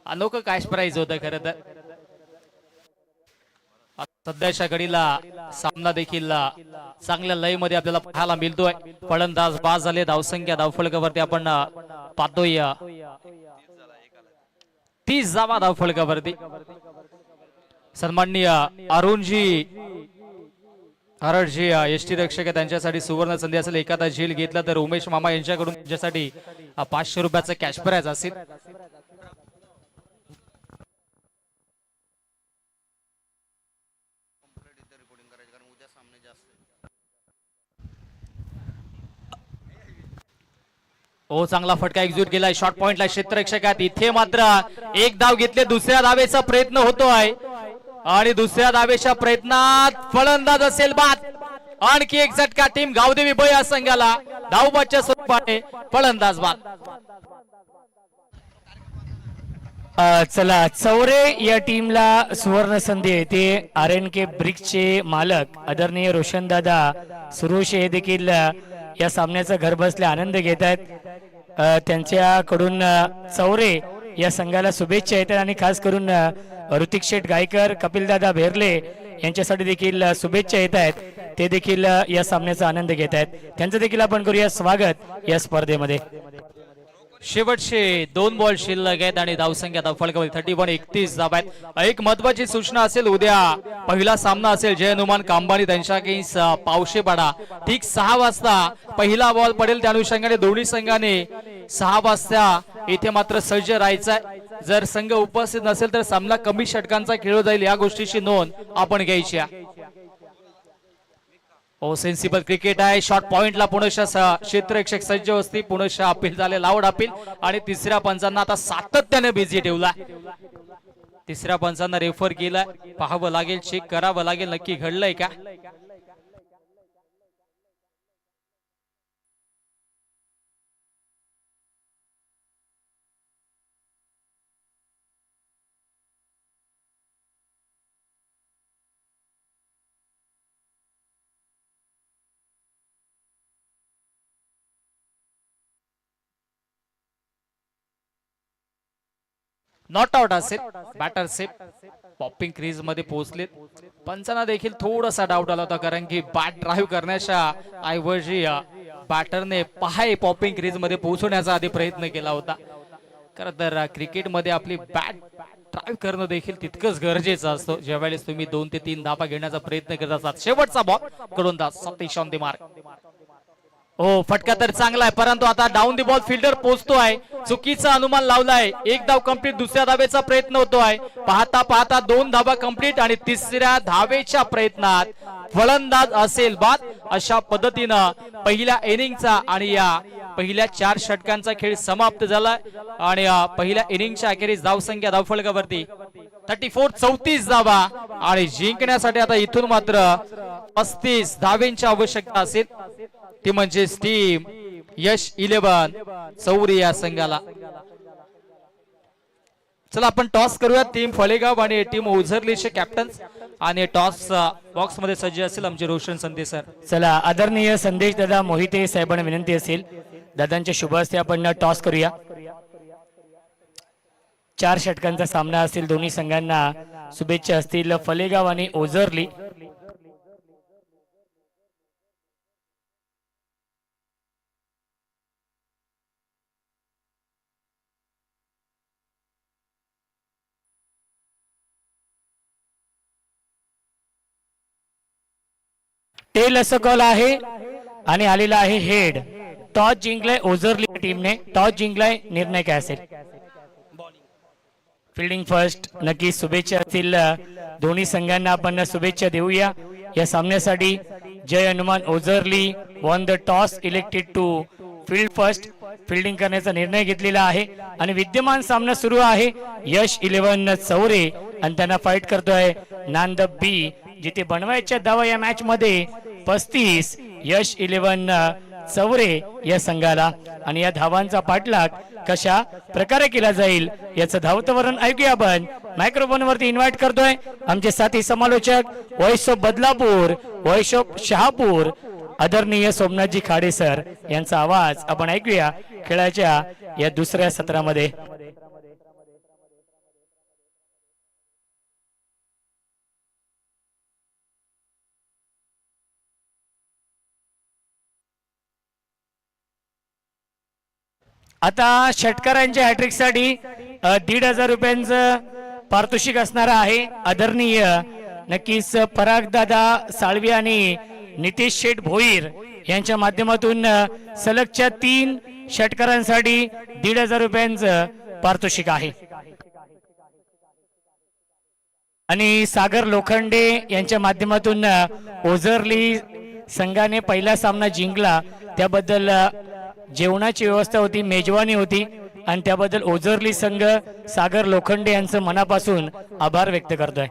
अनोखं कॅश प्राइज होतं खरं तर. सध्याच्या घडीला सामना देखील चांगल्या लय मध्ये आपल्याला पाहायला मिळतोय. फलंदाज बाद झाले. धावसंख्या धावफलकावरती आपण पाहतोय 30 धावा धावफलकावरती. सन्माननीय अरुणजी हरडजी यष्टी रक्षक त्यांच्यासाठी सुवर्ण संधी असेल. एखादा झेल घेतला तर उमेश मामा यांच्याकडून त्यांच्यासाठी 500 रुपयाचं कॅश प्राइज असेल. हो चांगला फटका एक्झिक्यूट केलाय. शॉर्ट पॉइंटला क्षेत्ररक्षकात. इथे मात्र एक धाव घेतले. दुसऱ्या धावेचा प्रयत्न होतोय आणि दुसऱ्या धावेच्या प्रयत्नात फलंदाज असेल बाद. आणखी एक झटका टीम गावदेवी ब या संघाला धावबादच्या स्वरूपाने फलंदाज बाद. चला चौरे या टीमला सुवर्ण संधी येते. RNK ब्रिक्सचे मालक आदरणीय रोशनदादा सुरोश हे देखील या सामन्याचा घर बसल्या आनंद घेत आहेत. त्यांच्याकडून चौरे या संघाला शुभेच्छा येतात आणि खास करून ऋतिक शेठ गायकर कपिलदादा भेरले यांच्यासाठी देखील शुभेच्छा येत आहेत. ते देखील या सामन्याचा आनंद घेत आहेत. त्यांचं देखील आपण करूया स्वागत या स्पर्धेमध्ये. शेवटचे 2 बॉल शिल्लक आहेत आणि धावसंख्या धावफलकामध्ये 31 धावा आहेत. एक महत्वाची सूचना असेल. उद्या पहिला सामना असेल जय हनुमान कांबानी त्यांच्या अगेन्स्ट पावशेपाडा. ठीक 6 वाजता पहिला बॉल पडेल. त्या अनुषंगाने दोन्ही संघाने 6 वाजता इथे मात्र सज्ज राहायचंय. जर संघ उपस्थित नसेल तर सामना कमी षटकांचा खेळला जाईल. या गोष्टीची नोंद आपण घ्यायची आहे. ओ सेन्सिबल क्रिकेट आहे. शॉर्ट पॉइंटला पुनश्चा क्षेत्ररक्षक सज्ज असती. पुनश्चा अपील झाले लाऊड अपील आणि तिसऱ्या पंचांना आता सातत्याने बिझी ठेवला. तिसऱ्या पंचांना रेफर केलाय, पाहावं लागेल, चेक करावं लागेल नक्की घडलंय का. नॉट आउट असेल. बॅटर सेफ पॉपिंग क्रीज मध्ये पोहोचलेत. पंचांना देखील थोडासा डाऊट आला होता, कारण की बॅट ड्राईव्ह करण्याच्या ऐवजी बॅटरने पाय पॉपिंग क्रीज मध्ये पोहोचवण्याचा आधी प्रयत्न केला होता. खरं तर क्रिकेटमध्ये आपली बॅट ड्राईव्ह करणं देखील तितकंच गरजेचं असतं. ज्यावेळेस तुम्ही 2 ते 3 धावा घेण्याचा प्रयत्न करत असतात. शेवटचा बॉल गोलंदाज सतीश ऑन द मार्क. हो, फटका तर चांगला आहे, परंतु आता डाऊन दी बॉल फिल्डर पोहोचतोय. चुकीचा अनुमान लावलाय. एक धाव कंप्लीट, दुसऱ्या धावेचा प्रयत्न होतोय. पाहता पाहता 2 धावा कंप्लीट आणि तिसऱ्या धावेच्या प्रयत्नात फलंदाज असेल बाद. अशा पद्धतीनं पहिल्या इनिंगचा आणि या पहिल्या 4 षटकांचा खेळ समाप्त झालाय. आणि पहिल्या इनिंगच्या अखेरीस धावसंख्या धावफलकावरती 34 धावा आणि जिंकण्यासाठी आता इथून मात्र 35 धावेंची आवश्यकता असेल. ती म्हणजे टीम यश 11 चौरी या संघाला. चला आपण टॉस करूया. टीम फलेगाव आणि टीम ओझरलीचे कॅप्टन आणि टॉस बॉक्स मध्ये सज्ज असेल आमचे रोशन संदेश सर. चला, आदरणीय संदेश दादा मोहिते साहेबांना विनंती असेल, दादांच्या शुभ हस्ते आपण टॉस करूया. 4 षटकांचा सामना असेल. दोन्ही संघांना शुभेच्छा असतील. फलेगाव आणि ओझरली. टेल असं कॉल आहे आणि आलेला आहे हेड. टॉस जिंकलाय ओझरली टीमने. टॉस जिंकलाय, निर्णय काय असेल? Fielding first. नक्की शुभेच्छा असतील दोन्ही संघांना. आपण शुभेच्छा देऊया या सामन्यासाठी. Jai Hanuman Ozarli won the toss, elected to field first. Fielding करण्याचा निर्णय घेतलेला आहे आणि विद्यमान सामना सुरू आहे. यश 11 चौरे आणि त्यांना फाईट करतोय नांद बी, जिथे बनवायच्या धावा या मॅच मध्ये 35. यश 11 चौरे या संघाला. आणि या धावांचा पाठलाग कशा प्रकारे केला जाईल याचं धावतं वर्णन ऐकूया आपण. मायक्रोफोन वरती इन्व्हाइट करतोय आमचे साथी समालोचक, voice of Badlapur, voice of Shahapur, आदरणीय सोमनाथजी खाडे सर यांचा आवाज आपण ऐकूया खेळाच्या या दुसऱ्या सत्रामध्ये. आता षटकारांच्या हॅट्रिक साठी 1,500 रुपयांचं पारितोषिक असणार आहे. आदरणीय नक्कीच पराग दादा साळवी आणि नितेश शेठ भोईर यांच्या माध्यमातून सलगच्या 3 षटकारांसाठी 1,500 रुपयांचं पारितोषिक आहे. आणि सागर लोखंडे यांच्या माध्यमातून ओझरली संघाने पहिला सामना जिंकला, त्याबद्दल जेवणाची व्यवस्था होती, मेजवानी होती आणि त्याबद्दल ओझरली संघ सागर लोखंडे यांचं मनापासून आभार व्यक्त करतोय.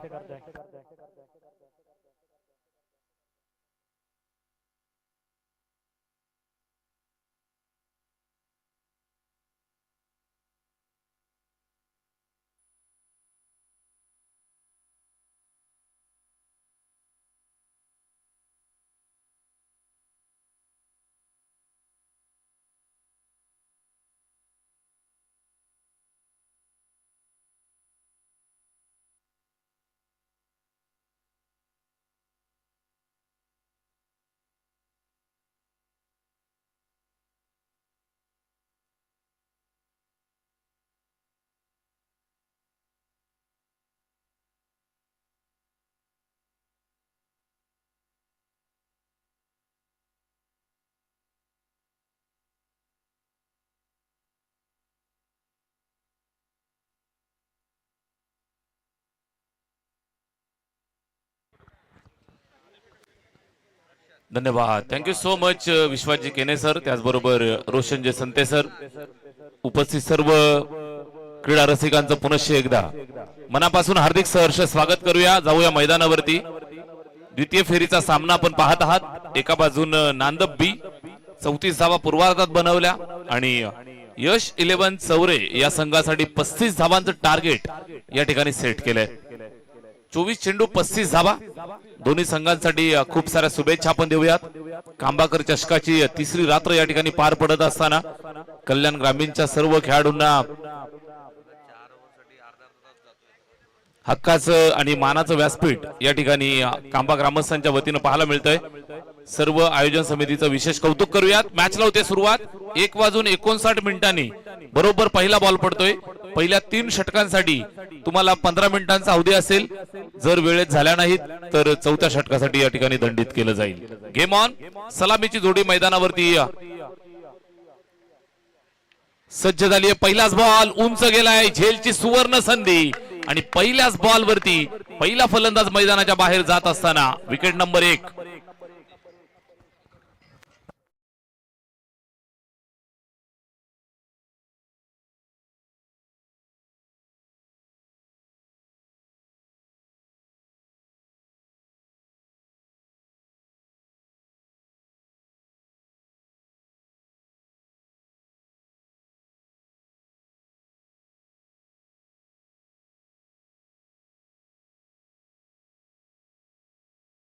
धन्यवाद. थँक्यू सो मच विश्वासजी केने सर, त्याचबरोबर रोशन जे संते सर, उपस्थित सर्व क्रीडा रसिकांचं पुनश्च एकदा मनापासून हार्दिक सहर्ष स्वागत करूया. जाऊया मैदानावरती. द्वितीय फेरीचा सामना आपण पाहत आहात. एका बाजून नांदब बी 34 धावा पूर्वार्धात बनवल्या आणि यश 11 चौरे या संघासाठी 35 धावांचं टार्गेट या ठिकाणी सेट केलंय. 24 चेंडू 35 धावा. दोन्ही संघांसाठी खूप साऱ्या शुभेच्छा आपण देऊयात. कांबाकर चषकाची तिसरी रात्र या ठिकाणी पार पडत असताना कल्याण ग्रामीणच्या सर्व खेळाडूंना हक्काचं आणि मानाचं व्यासपीठ या ठिकाणी कांबा ग्रामस्थांच्या वतीनं पाहायला मिळतंय. सर्व आयोजन समितीचं विशेष कौतुक करूयात. मॅचला होते सुरुवात. 1:59 मिनिटांनी बरोबर पहिला बॉल पडतोय. पहिल्या 3 षटकांसाठी तुम्हाला 15 मिनिटांचा अवधी असेल. जर वेळेत झाल्या नाहीत तर चौथ्या षटकासाठी या ठिकाणी दंडित केलं जाईल. Game on. सलामीची जोडी मैदानावरती सज्ज झाली आहे. पहिलाच बॉल उंच गेलाय. झेलची सुवर्ण संधी आणि पहिल्याच बॉल वरती पहिला फलंदाज मैदानाच्या बाहेर जात असताना विकेट नंबर 1.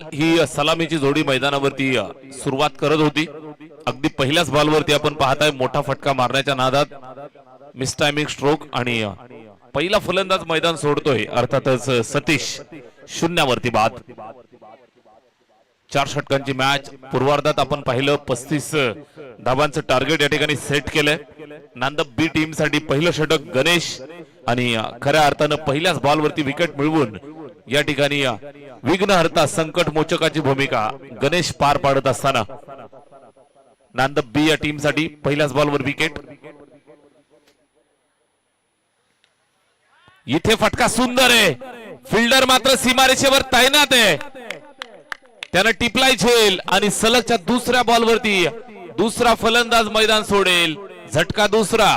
ही सलामीची जोडी मैदानावरती सुरुवात करत होती. अगदी पहिल्याच बॉलवरती आपण पाहताय मोठा फटका मारण्याच्या नादात मिस टायमिंग स्ट्रोक आणि पहिला फलंदाज मैदान सोडतोय. अर्थातच सतीश 0वरती बाद. 4 षटकांची मॅच. पूर्वार्धात आपण पाहिलं 35 धावांचं टार्गेट या ठिकाणी सेट केलंय. नांदब बी टीम साठी पहिलं षटक गणेश आणि खऱ्या अर्थानं पहिल्याच बॉलवरती विकेट मिळवून या ठिकाणी विघ्नहर्ता संकट मोचकाची भूमिका गणेश पार पाडत असताना नांदब बी या टीम साठी पहिल्याच बॉलवर विकेट. इथे फटका सुंदर आहे. फिल्डर मात्र सीमारेषेवर तैनात आहे. त्यानं टिपलाय झेल आणि सलगच्या दुसऱ्या बॉलवरती दुसरा फलंदाज मैदान सोडेल. झटका दुसरा.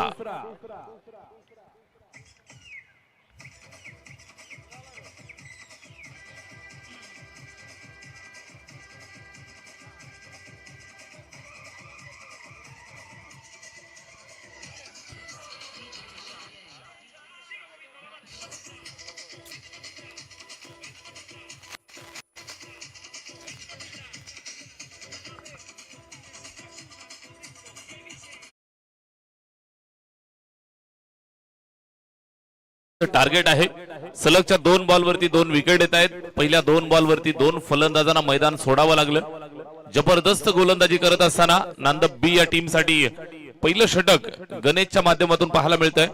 टार्गेट आहे. सलगच्या 2 बॉलवरती 2 विकेट येत आहेत. पहिल्या 2 बॉलवरती 2 फलंदाजांना मैदान सोडावं लागलं. जबरदस्त गोलंदाजी करत असताना नांदब बी या टीम साठी पहिलं षटक गणेशच्या माध्यमातून पाहायला मिळतंय.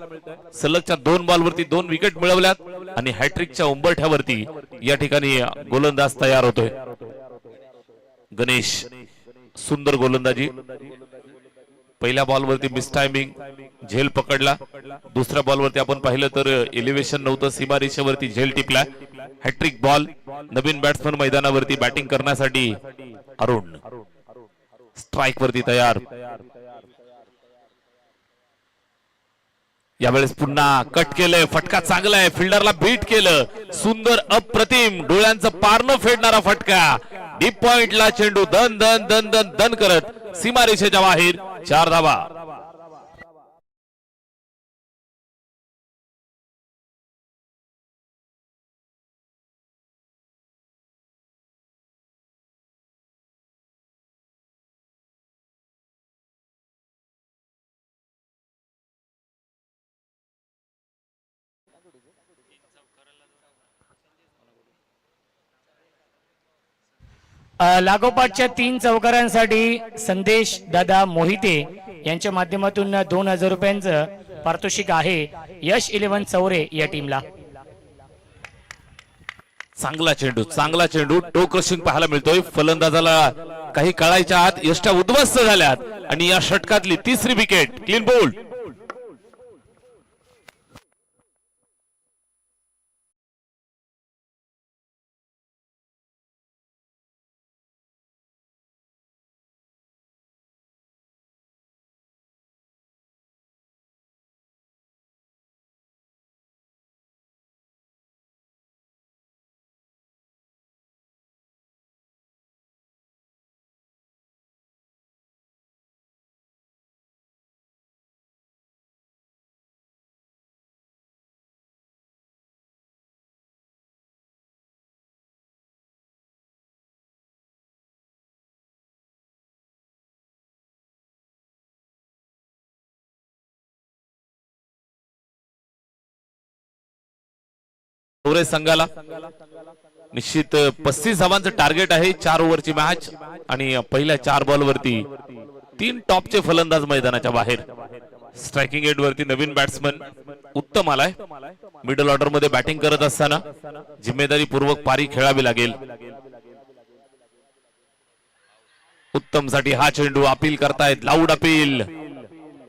सलगच्या 2 बॉलवरती 2 विकेट मिळवल्यात आणि हॅट्रिकच्या उंबरठ्यावरती या ठिकाणी गोलंदाज तयार होतोय. गणेश सुंदर गोलंदाजी. पहिल्या बॉलवरती मिस टायमिंग झेल पकडला. दुसऱ्या बॉलवरती आपण पाहिलं तर एलिव्हेशन नव्हतं. सीमारेषेवरती झेल टिपला. Hat trick ball. नवीन बॅट्समन मैदानावरती बॅटिंग करण्यासाठी अरुण स्ट्राइक वरती तयार. यावेळेस पुन्हा कट केलंय. फटका चांगला आहे. फिल्डरला बीट केलं. सुंदर अप्रतिम डोळ्यांचं पारणं फेडणारा फटका. डीप पॉइंटला चेंडू दन दन दन दन दन करत सीमारेषेच्या बाहेर. 4 धावा. लागोपाठच्या 3 चौकारांसाठी संदेश दादा मोहिते यांच्या माध्यमातून 2000 रुपयांचं पारितोषिक आहे यश 11 चौरे या टीमला. चांगला चेंडू टो क्रशिंग पाहायला मिळतोय. फलंदाजाला काही कळायच्या आत यष्ट्या उद्ध्वस्त झाल्यात आणि या षटकातली 3री विकेट. Clean bowled. चौरे संघाला. निश्चित 35 धावांचं टार्गेट आहे 4 ओव्हरची मॅच आणि पहिल्या 4 बॉल वरती 3 टॉपचे फलंदाज मैदानाच्या बाहेर. स्ट्रायकिंग एंड वरती नवीन बॅट्समन उत्तम आलाय. मिडल ऑर्डर मध्ये बॅटिंग करत असताना जिम्मेदारीपूर्वक पारी खेळावी लागेल. उत्तम साठी हा चेंडू अपील करतायत, लाऊड अपील.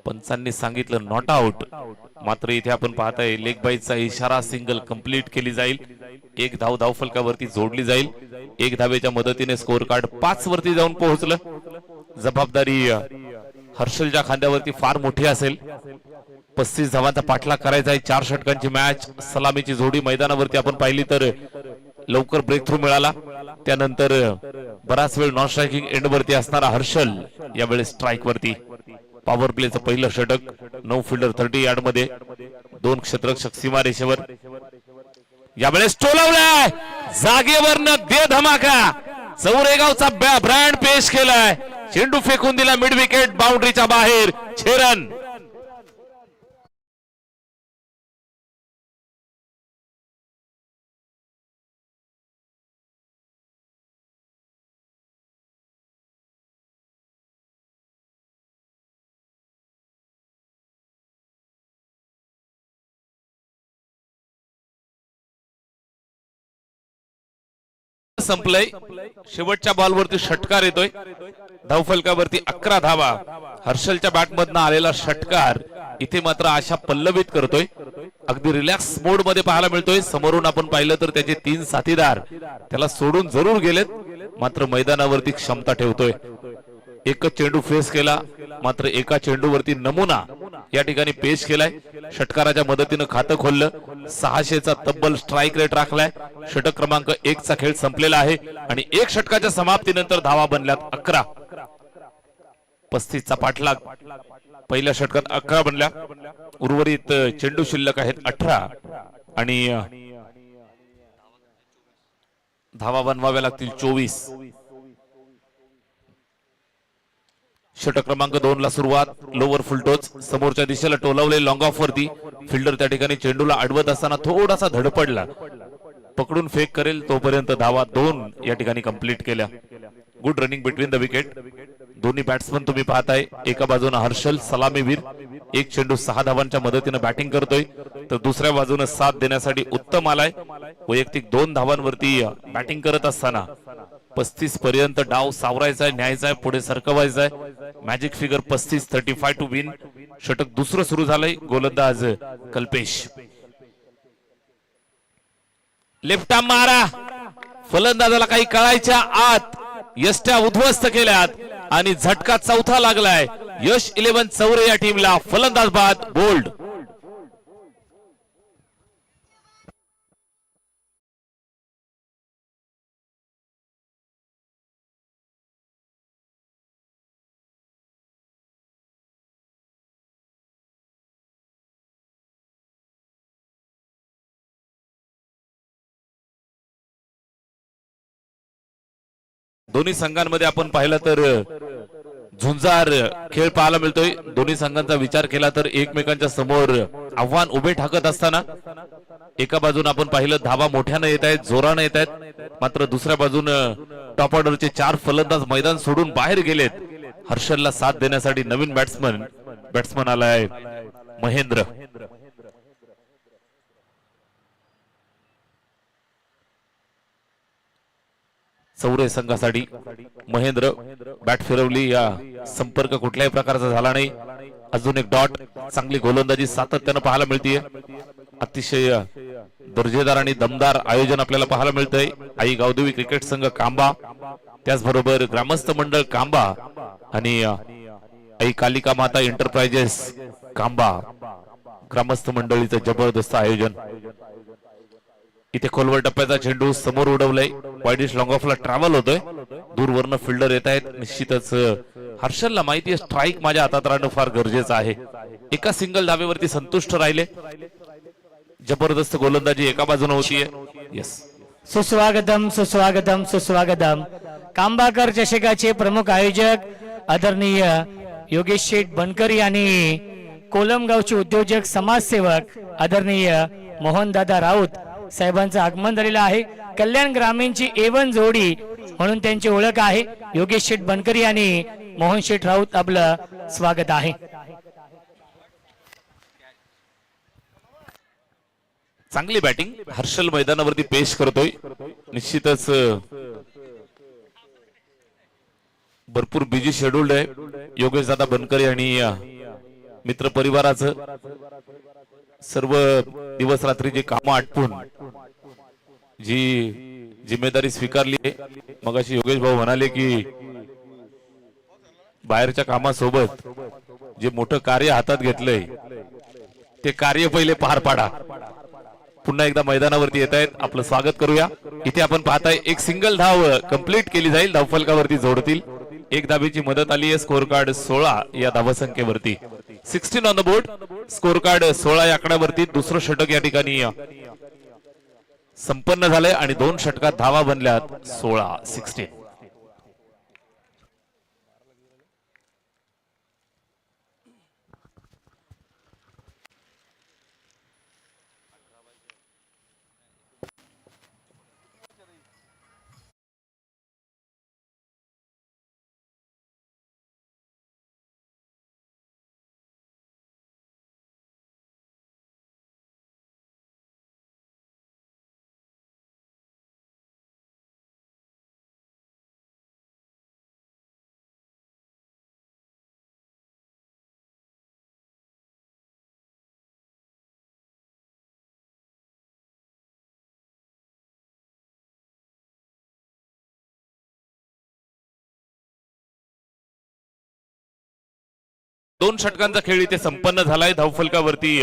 पंचांनी सांगितलं नॉट आउट, मात्र इथे आपण पाहताय लेग बाईचा इशारा. सिंगल कंप्लीट केली जाईल. 1 धाव धावफलकावरती जोडली जाईल. 1 धावेच्या मदतीने स्कोर कार्ड 5 वरती जाऊन पोहोचलं. जबाबदारी हर्षलच्या खांद्यावरती फार मोठी असेल. 35 धावांचा पाठलाग करायचा आहे. 4 षटकांची मॅच. सलामीची जोडी मैदानावरती आपण पाहिली तर लवकर ब्रेक थ्रू मिळाला. त्यानंतर बराच वेळ नॉन स्ट्रायकिंग एंड वरती असणारा हर्षल यावेळेस स्ट्राईक वरती. पॉवर प्लेचं पहिलं षटक. 9 फिल्डर 30 यार्ड मध्ये, 2 क्षेत्ररक्षक सीमारेषेवर. यावेळेस टोलवलाय जागेवरनं दे धमाका. चौरेगावचा ब्रँड पेश केलाय. चेंडू फेकून दिला मिड विकेट बाउंड्रीच्या बाहेर. 6 रन. संपलंय. शेवटच्या बॉलवरती षटकार येतोय. धावफलकावरती 11 धावा. हर्षलच्या बॅटमधनं आलेला षटकार इथे मात्र आशा पल्लवित करतोय. अगदी रिलॅक्स मोड मध्ये पाहायला मिळतोय. समोरून आपण पाहिलं तर त्याचे 3 साथीदार त्याला सोडून जरूर गेलेत, मात्र मैदानावरती क्षमता ठेवतोय. एकच चेंडू फेस केला, मात्र एका चेंडूवरती नमुना या ठिकाणी पेश केलाय. षटकाराच्या मदतीनं खातं खोललं. 600चा तब्बल स्ट्राईक रेट राखलाय. षटक क्रमांक 1 चा खेळ संपलेला आहे आणि 1 षटकाच्या समाप्तीनंतर धावा बनल्यात 11. 35चा पाठलाग. पहिल्या षटकात 11 बनल्या. उर्वरित चेंडू शिल्लक आहेत 18 आणि धावा बनवाव्या लागतील 24. षटक क्रमांक 2 ला सुरुवात. लोवर फुलटोच समोरच्या दिशेला टोलवले लॉंग ऑफ वरती. फिल्डर त्या ठिकाणी चेंडूला अडवत असताना थोडासा धडपडला. पकडून फेक करेल तोपर्यंत धावा 2 या ठिकाणी कंप्लीट केल्या. Good running between the wicket. दोन्ही बॅट्समन तुम्ही पाहताय. एका बाजूने हर्षल सलामीवीर 1 चेंडू 6 धावांच्या मदतीने बॅटिंग करतोय, तर दुसऱ्या बाजूने साथ देण्यासाठी उत्तम आलाय. वैयक्तिक 2 धावांवरती बॅटिंग करत असताना 35 पर्यंत डाव सावरायचा आहे, न्यायचा आहे, पुढे सरकवायचा आहे. Magic figure 35, 35 to win. षटक दुसरं सुरू झालंय. गोलंदाज कल्पेश. लेफ्ट आर्म मारा. फलंदाजाला काही कळायच्या आत यष्ट्या उद्ध्वस्त केल्यात आणि झटका 4था लागलाय. यश 11 चौरे या टीमला. फलंदाज बाद बोल्ड. दोन्ही संघांमध्ये आपण पाहिलं तर झुंजार खेळ पाहायला मिळतोय. दोन्ही संघांचा विचार केला तर एकमेकांच्या समोर आव्हान उभे ठाकत असताना एका बाजून आपण पाहिलं धावा मोठ्यानं येत आहेत, जोरानं येत आहेत, मात्र दुसऱ्या बाजून टॉप ऑर्डरचे 4 फलंदाज मैदान सोडून बाहेर गेलेत. हर्षलला साथ देण्यासाठी नवीन बॅट्समन आलाय महेंद्र. चौरे संघासाठी महेंद्र बॅट फिरवली. या संपर्क कुठल्याही प्रकारचा झाला नाही. अजून एक डॉट. चांगली गोलंदाजी सातत्यानं पाहायला मिळतीये. अतिशय दर्जेदार आणि दमदार आयोजन आपल्याला पाहायला मिळतंय. आई गावदेवी क्रिकेट संघ कांबा, त्याचबरोबर ग्रामस्थ मंडळ कांबा आणि आई कालिका माता एंटरप्राइजेस कांबा ग्रामस्थ मंडळीचं जबरदस्त आयोजन. इथे खोलवर टप्प्याचा चेंडू समोर उडवलाय. वाईडिश लॉंग ऑफला ट्रॅव्हल होतोय. दूरवरनं फिल्डर येत आहेत. निश्चितच हर्षलला माहिती आहे स्ट्राईक माझ्या हातात राहणं फार गरजेचं आहे. एका सिंगल धावेवरती संतुष्ट राहिले. जबरदस्त गोलंदाजी एका बाजूने होतीये. यस, सुस्वागतम सुस्वागतम सुस्वागतम. कांबाकर चषकाचे प्रमुख आयोजक आदरणीय योगेश शेठ बनकरी आणि कोलमगावचे उद्योजक समाजसेवक आदरणीय मोहनदादा राऊत साहेबांचं आगमन झालेलं आहे. कल्याण ग्रामीणची A1 जोडी म्हणून त्यांची ओळख आहे. योगेश शेठ बनकरी आणि मोहन शेठ राऊत आपलं स्वागत आहे. चांगली बॅटिंग हर्षल मैदानावरती पेश करतोय. निश्चितच भरपूर बिजी शेड्यूल्ड आहे योगेश दादा बनकरी आणि मित्र परिवाराचं. सर्व दिवस रात्री जे कामं आटपून जी जिम्मेदारी स्वीकारली आहे. मगाशी योगेश भाऊ म्हणाले की बाहेरच्या कामासोबत जे मोठं कार्य हातात घेतलंय ते कार्य पहिले पार पाडा. पुन्हा एकदा मैदानावरती येत आहेत, आपलं स्वागत करूया. इथे आपण पाहताय एक सिंगल धाव कंप्लीट केली जाईल, धावफलकावरती जोडतील. एक धावेची मदत आली आहे. स्कोर कार्ड 16 या धावसंख्येवरती. 16 on the board. Score card 16 या आकड्यावरती. दुसरं षटक या ठिकाणी संपन्न झालंय आणि 2 षटकात धावा बनल्यात 16. दोन षटकांचा खेळ इथे संपन्न झालाय. धावफलकावरती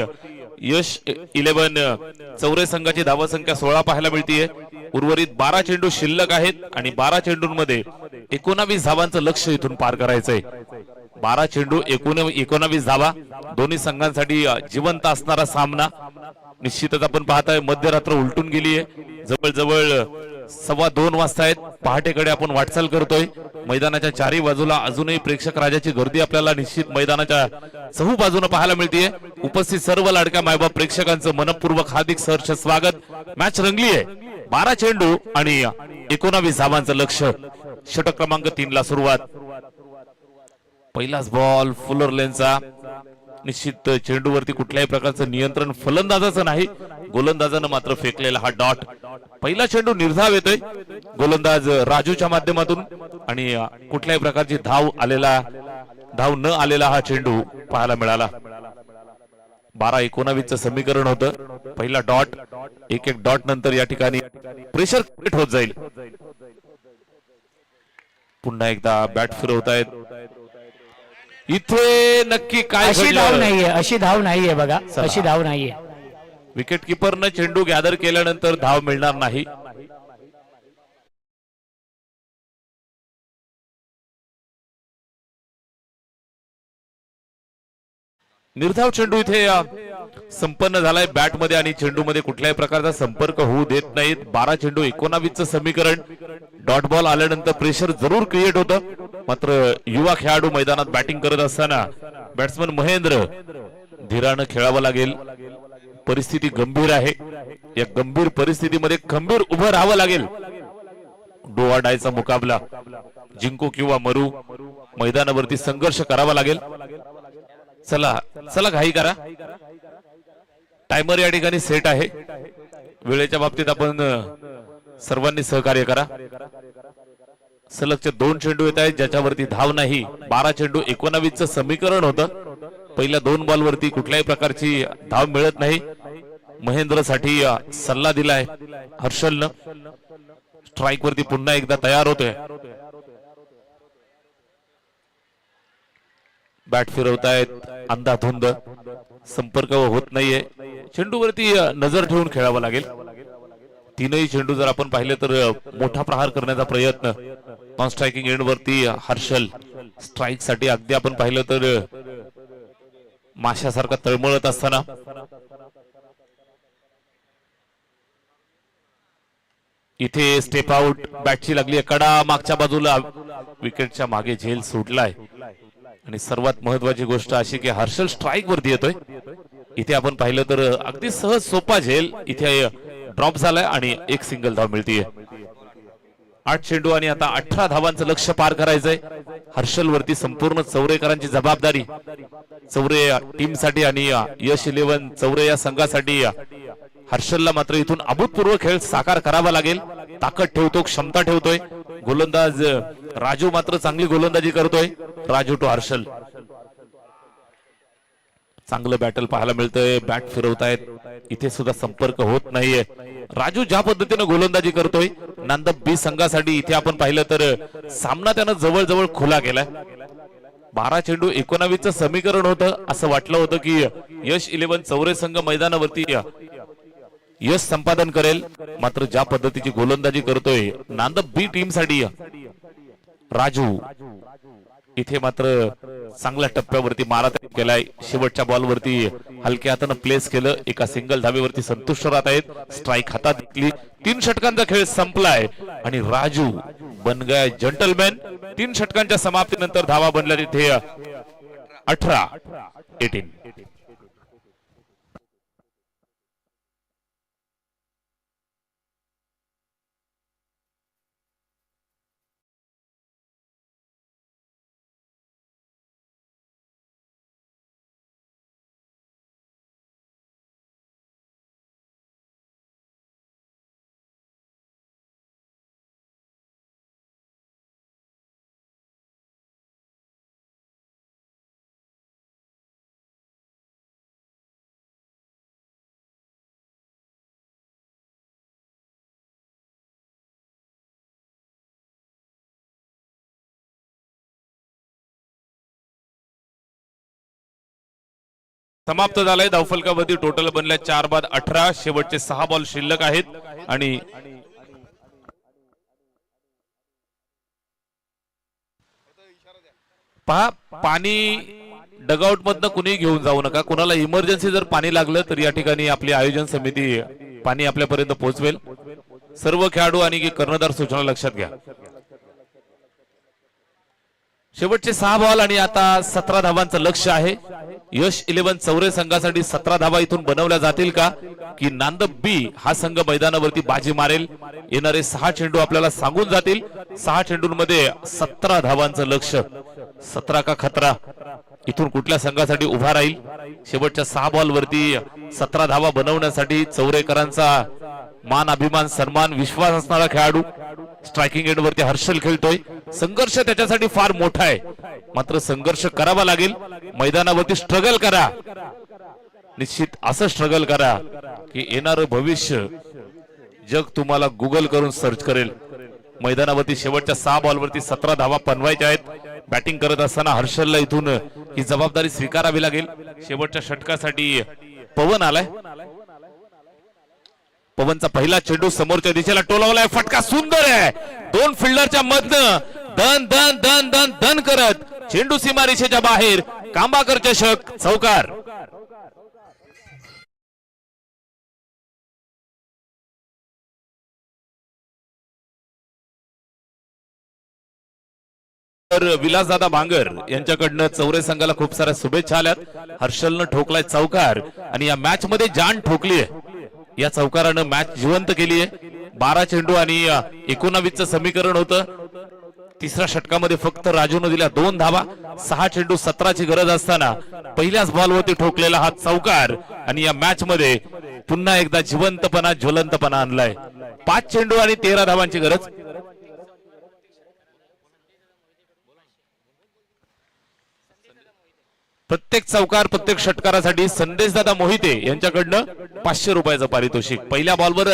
यश 11 चौरे संघाची धावसंख्या 16 पाहायला मिळतीये. उर्वरित 12 चेंडू शिल्लक आहेत आणि 12 चेंडूंमध्ये 19 धावांचं लक्ष इथून पार करायचंय. 12 चेंडू 19 धावा. दोन्ही संघांसाठी जिवंत असणारा सामना. निश्चितच आपण पाहताय मध्यरात्र उलटून गेली आहे. जवळजवळ 2:15 वाजता आहेत. पहाटेकडे आपण वाटचाल करतोय. मैदानाच्या चारही बाजूला अजूनही प्रेक्षक राजाची गर्दी आपल्याला निश्चित मैदानाच्या चहू बाजूने पाहायला मिळतीये. उपस्थित सर्व लाडक्या मायबाप प्रेक्षकांचं मनपूर्वक हार्दिक सहर्ष स्वागत. मॅच रंगली आहे. 12 चेंडू आणि 19 धावांचं लक्ष. षटक क्रमांक 3 ला सुरुवात. पहिलाच बॉल फुलर लेनचा. निश्चित चेंडूवरती कुठल्याही प्रकारचं नियंत्रण फलंदाजाचं नाही. गोलंदाजानं मात्र फेकलेला हा डॉट. पहिला चेंडू निर्धाव येतोय गोलंदाज राजूच्या माध्यमातून आणि कुठल्याही प्रकारची धाव न आलेला हा चेंडू पाहायला मिळाला. 12-19 समीकरण होतं. पहिला डॉट. एक डॉट नंतर या ठिकाणी प्रेशर क्रिएट होत जाईल. पुन्हा एकदा बॅट फिरवतायत. इथे नक्की काय अशी धाव नाहीये. अशी धाव नाहीये बघा. अशी धाव नाहीये. विकेट किपरनं चेंडू गॅदर केल्यानंतर धाव मिळणार नाही. निर्धाव चेंडू इथे संपन्न झालाय. बॅट मध्ये आणि चेंडू मध्ये कुठल्याही प्रकारचा संपर्क होऊ देत नाहीत. 12 चेंडू 19 समीकरण. डॉट बॉल आल्यानंतर प्रेशर जरूर क्रिएट होतं. मात्र युवा खेळाडू मैदानात बॅटिंग करत असताना बॅट्समन महेंद्र धीरानं खेळावं लागेल. परिस्थिती गंभीर आहे. या गंभीर परिस्थितीमध्ये खंबीर उभं राहावं लागेल. डो ऑर डायचा मुकाबला. जिंकू किंवा मरू मैदानावरती संघर्ष करावा लागेल. चला घाई करा. टायमर या ठिकाणी सेट आहे. वेळेच्या बाबतीत आपण सर्वांनी सहकार्य करा. सलगचे 2 चेंडू येत आहेत ज्याच्यावरती धाव नाही. 12 चेंडू 19 समीकरण होतं. पहिल्या 2 बॉलवरती कुठल्याही प्रकारची धाव मिळत नाही. महेंद्र साठी सल्ला दिलाय हर्षलनं. स्ट्राईक वरती पुन्हा एकदा तयार होतोय. बॅट फिरवतायत अंधाधुंद. संपर्क होत नाहीये. चेंडूवरती नजर ठेवून खेळावं लागेल. 3ही चेंडू जर आपण पाहिले तर मोठा प्रहार करण्याचा प्रयत्न. नॉन स्ट्रायकिंग एंड वरती हर्षल स्ट्राईक साठी अगदी आपण पाहिलं तर माशासारखा तळमळत असताना. इथे स्टेप आउट. बॅटची लागली कडा मागच्या बाजूला. विकेटच्या मागे झेल सुटलाय आणि सर्वात महत्वाची गोष्ट अशी की हर्षल स्ट्राईक वरती येतोय. इथे आपण पाहिलं तर अगदी सहज सोपा झेल. इथे ड्रॉप झालाय आणि एक सिंगल धाव मिळतीये. 8 चेंडू आणि आता 18 धावांचं लक्ष पार करायचंय. हर्षल वरती संपूर्ण चौरेकरांची जबाबदारी. चौरे टीम साठी आणि यश 11 चौरे या संघासाठी. हर्षलला मात्र इथून अभूतपूर्व खेळ साकार करावा लागेल. ताकद ठेवतो, क्षमता ठेवतोय. गोलंदाज राजू मात्र चांगली गोलंदाजी करतोय. राजू टू हर्षल. चांगलं बॅटल पाहायला मिळतंय. बॅट फिरवतायत, इथे सुद्धा संपर्क होत नाहीये. राजू ज्या पद्धतीने गोलंदाजी करतोय नांदब बी संघासाठी इथे आपण पाहिलं तर सामना त्यानं जवळजवळ खुला केलाय. 12 चेंडू 19चं समीकरण होतं. असं वाटलं होतं की यश 11 चौरे संघ मैदानावरती यश संपादन करेल, मात्र ज्या पद्धतीची गोलंदाजी करतोय नांदब बी टीम साठी राजू इथे मात्र चांगल्या टप्प्यावरती मारा केलाय. शेवटच्या बॉलवरती हलक्या हातानं प्लेस केलं. एका सिंगल धावेवरती संतुष्ट राहत आहेत. स्ट्राईक हातात घेतली. 3 षटकांचा खेळ संपलाय आणि राजू बन गया जंटलमॅन. 3 षटकांच्या समाप्तीनंतर धावा बनल्या तिथे 18. समाप्त झालाय. धावफलकावरती टोटल बनल्या 4 बाद 18. शेवटचे 6 बॉल शिल्लक आहेत आणि पहा पाणी डगआउट मधनं कुणी घेऊन जाऊ नका. कुणाला इमर्जन्सी जर पाणी लागलं तर या ठिकाणी आपली आयोजन समिती पाणी आपल्यापर्यंत पोहोचवेल. सर्व खेळाडू आणि कर्णधार सूचना लक्षात घ्या. शेवटचे 6 बॉल आणि आता 17 धावांचं लक्ष आहे. यश 11 चौरे संघासाठी 17 धावा इथून बनवल्या जातील का, की नांदब बी हा संघ मैदानावरती बाजी मारेल. येणारे 6 चेंडू आपल्याला सांगून जातील. 6 चेंडूंमध्ये 17 धावांचं लक्ष. 17 का खतरा, इथून कुठल्या संघासाठी उभा राहील. शेवटच्या 6 बॉल वरती 17 धावा बनवण्यासाठी चौरेकरांचा मान, अभिमान, सन्मान, विश्वास असणारा खेळाडू. स्ट्रायकिंग एंड वरती हर्षल खेळतोय. संघर्ष त्याच्यासाठी फार मोठा आहे, मात्र संघर्ष करावा लागेल. मैदानावरती स्ट्रगल करा, निश्चित असं स्ट्रगल करा की येणारं भविष्य जग तुम्हाला गुगल करून सर्च करेल. मैदानावरती शेवटच्या 6 बॉलवरती 17 धावा बनवायच्या आहेत. बॅटिंग करत असताना हर्षलला इथून ही जबाबदारी स्वीकारावी लागेल. शेवटच्या षटकासाठी पवन आलाय. पवनचा पहिला चेंडू समोरच्या दिशेला टोलावलाय. फटका सुंदर आहे. 2 फिल्डरच्या मधनं दन दन दन दन दन करत चेंडू सीमारेषेच्या बाहेर. कांबाकर चषक चौकार. तर विलासदादा भांगर यांच्याकडनं चौरे संघाला खूप साऱ्या शुभेच्छा आल्यात. हर्षलनं ठोकलाय चौकार आणि या मॅच मध्ये जान ठोकलीये. या चौकारानं मॅच जिवंत केलीये. 12 चेंडू आणि 19चं समीकरण होतं. तिसऱ्या षटकामध्ये फक्त राजूने दिल्या 2 धावा. 6 चेंडू 17ची गरज असताना पहिल्याच बॉलवरती ठोकलेला हा चौकार आणि या मॅच मध्ये पुन्हा एकदा जिवंतपणा, ज्वलंतपणा आणलाय. 5 चेंडू आणि 13 धावांची गरज. प्रत्येक चौकार, प्रत्येक षटकारासाठी संदेशदादा मोहिते यांच्याकडनं 500 रुपयाचं पारितोषिक. पहिल्या बॉलवर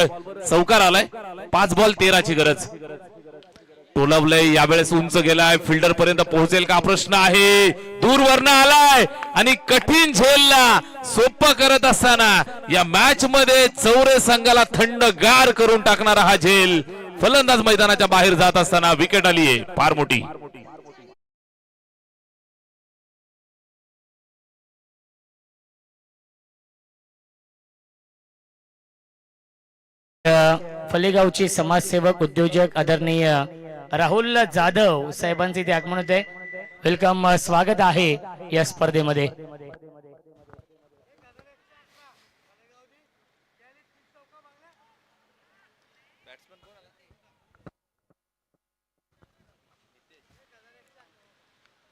चौकार आलाय. 5 बॉल 13ची गरज. टोलवलंय, यावेळेस उंच गेलाय. फिल्डर पर्यंत पोहोचेल का प्रश्न आहे. दूरवरनं आलाय आणि कठीण झेलला सोपं करत असताना या मॅच मध्ये चौरे संघाला थंडगार करून टाकणारा हा झेल. फलंदाज मैदानाच्या बाहेर जात असताना विकेट आलीये फार मोठी. फलेगावचे समाजसेवक, उद्योजक आदरणीय राहुल जाधव साहेबांचे इथे आगमन होते. वेलकम, स्वागत आहे या स्पर्धेमध्ये.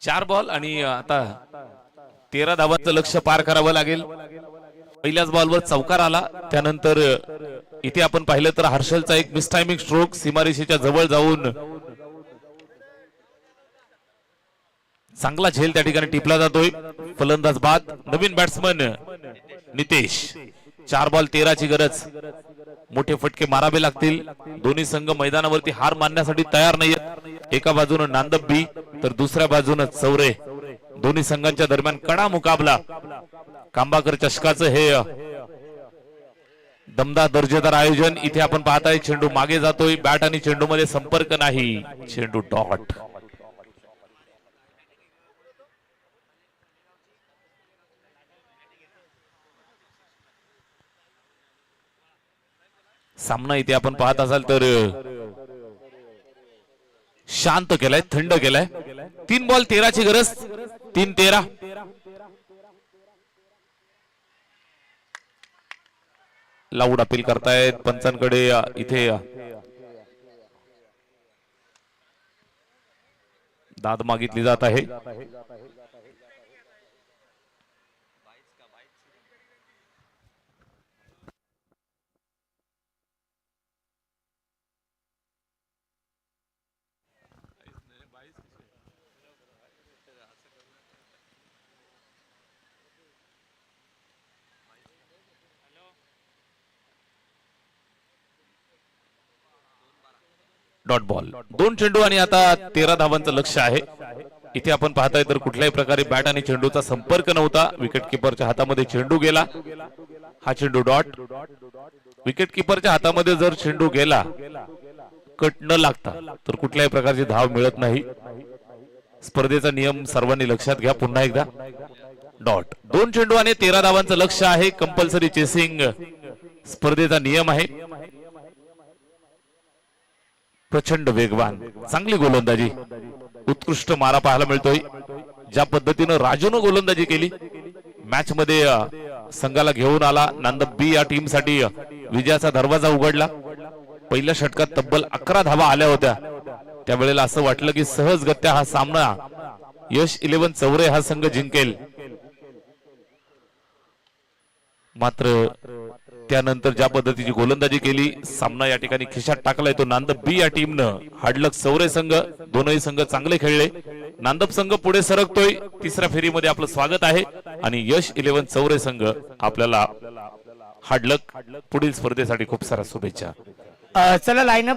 4 बॉल आणि आता 13 धावांचं लक्ष पार करावं लागेल. पहिल्याच बॉलवर चौकार आला. त्यानंतर इथे आपण पाहिलं तर हर्षलचा एक मिसटायमिंग स्ट्रोक सीमारेषेच्या जवळ जाऊन चांगला झेल त्या ठिकाणी टिपला जातोय. फलंदाज बाद. नवीन बॅट्समन नितेश. 4 बॉल 13 ची गरज. मोठे फटके मारावे लागतील. दोन्ही संघ मैदानावरती हार मानण्यासाठी तयार नाहीयेत. एका बाजूने नांदब बी तर दुसऱ्या बाजूने चौरे. दोन्ही संघांच्या दरम्यान कडा मुकाबला. कांबाकर चषकाचं हे दमदार दर्जेदार आयोजन. इथे आपण पाहताय चेंडू मागे जातोय. बॅट आणि चेंडू मध्ये संपर्क नाही. चेंडू डॉट. सामना इथे आपण पाहत असाल तर शांत केलाय, थंड केलाय. 3 बॉल 13 ची गरज. 3-13. लाऊड अपील करतायत पंचांकडे. इथे दाद मागितली जात आहे. Dot ball. 2 चेंडू आणि आता 13 धावांचं लक्ष आहे. इथे आपण पाहताय तर कुठल्याही प्रकारे बॅट आणि चेंडूचा संपर्क नव्हता. विकेट किपरच्या हातामध्ये चेंडू गेला. हा चेंडू डॉट. विकेट किपरच्या हातामध्ये जर चेंडू गेला कट न लागता तर कुठल्याही प्रकारची धाव मिळत नाही. स्पर्धेचा नियम सर्वांनी लक्षात घ्या. पुन्हा एकदा डॉट. 2 चेंडू आणि 13 धावांचं लक्ष आहे. कंपल्सरी चेसिंग स्पर्धेचा नियम आहे. प्रचंड वेगवान, चांगली गोलंदाजी, उत्कृष्ट मारा पाहायला मिळतोय. ज्या पद्धतीनं राजूनं गोलंदाजी केली, मॅच मध्ये संघाला घेऊन आला. नांदब बी या टीम साठी विजयाचा दरवाजा उघडला. पहिल्या षटकात तब्बल 11 धावा आल्या होत्या. त्यावेळेला असं वाटलं की सहजगत्या हा सामना यश 11 चौरे हा संघ जिंकेल. मात्र त्यानंतर ज्या पद्धतीची गोलंदाजी केली, सामना या ठिकाणी खिशात टाकलाय तो नांदब बी या टीमनं. हाडलक चौरे संघ, दोनही संघ चांगले खेळले. नांदब संघ पुढे सरकतोय. तिसऱ्या फेरीमध्ये आपलं स्वागत आहे आणि यश 11 चौरे संघ आपल्याला हाडलक पुढील स्पर्धेसाठी खूप साऱ्या शुभेच्छा. चला लाईनअप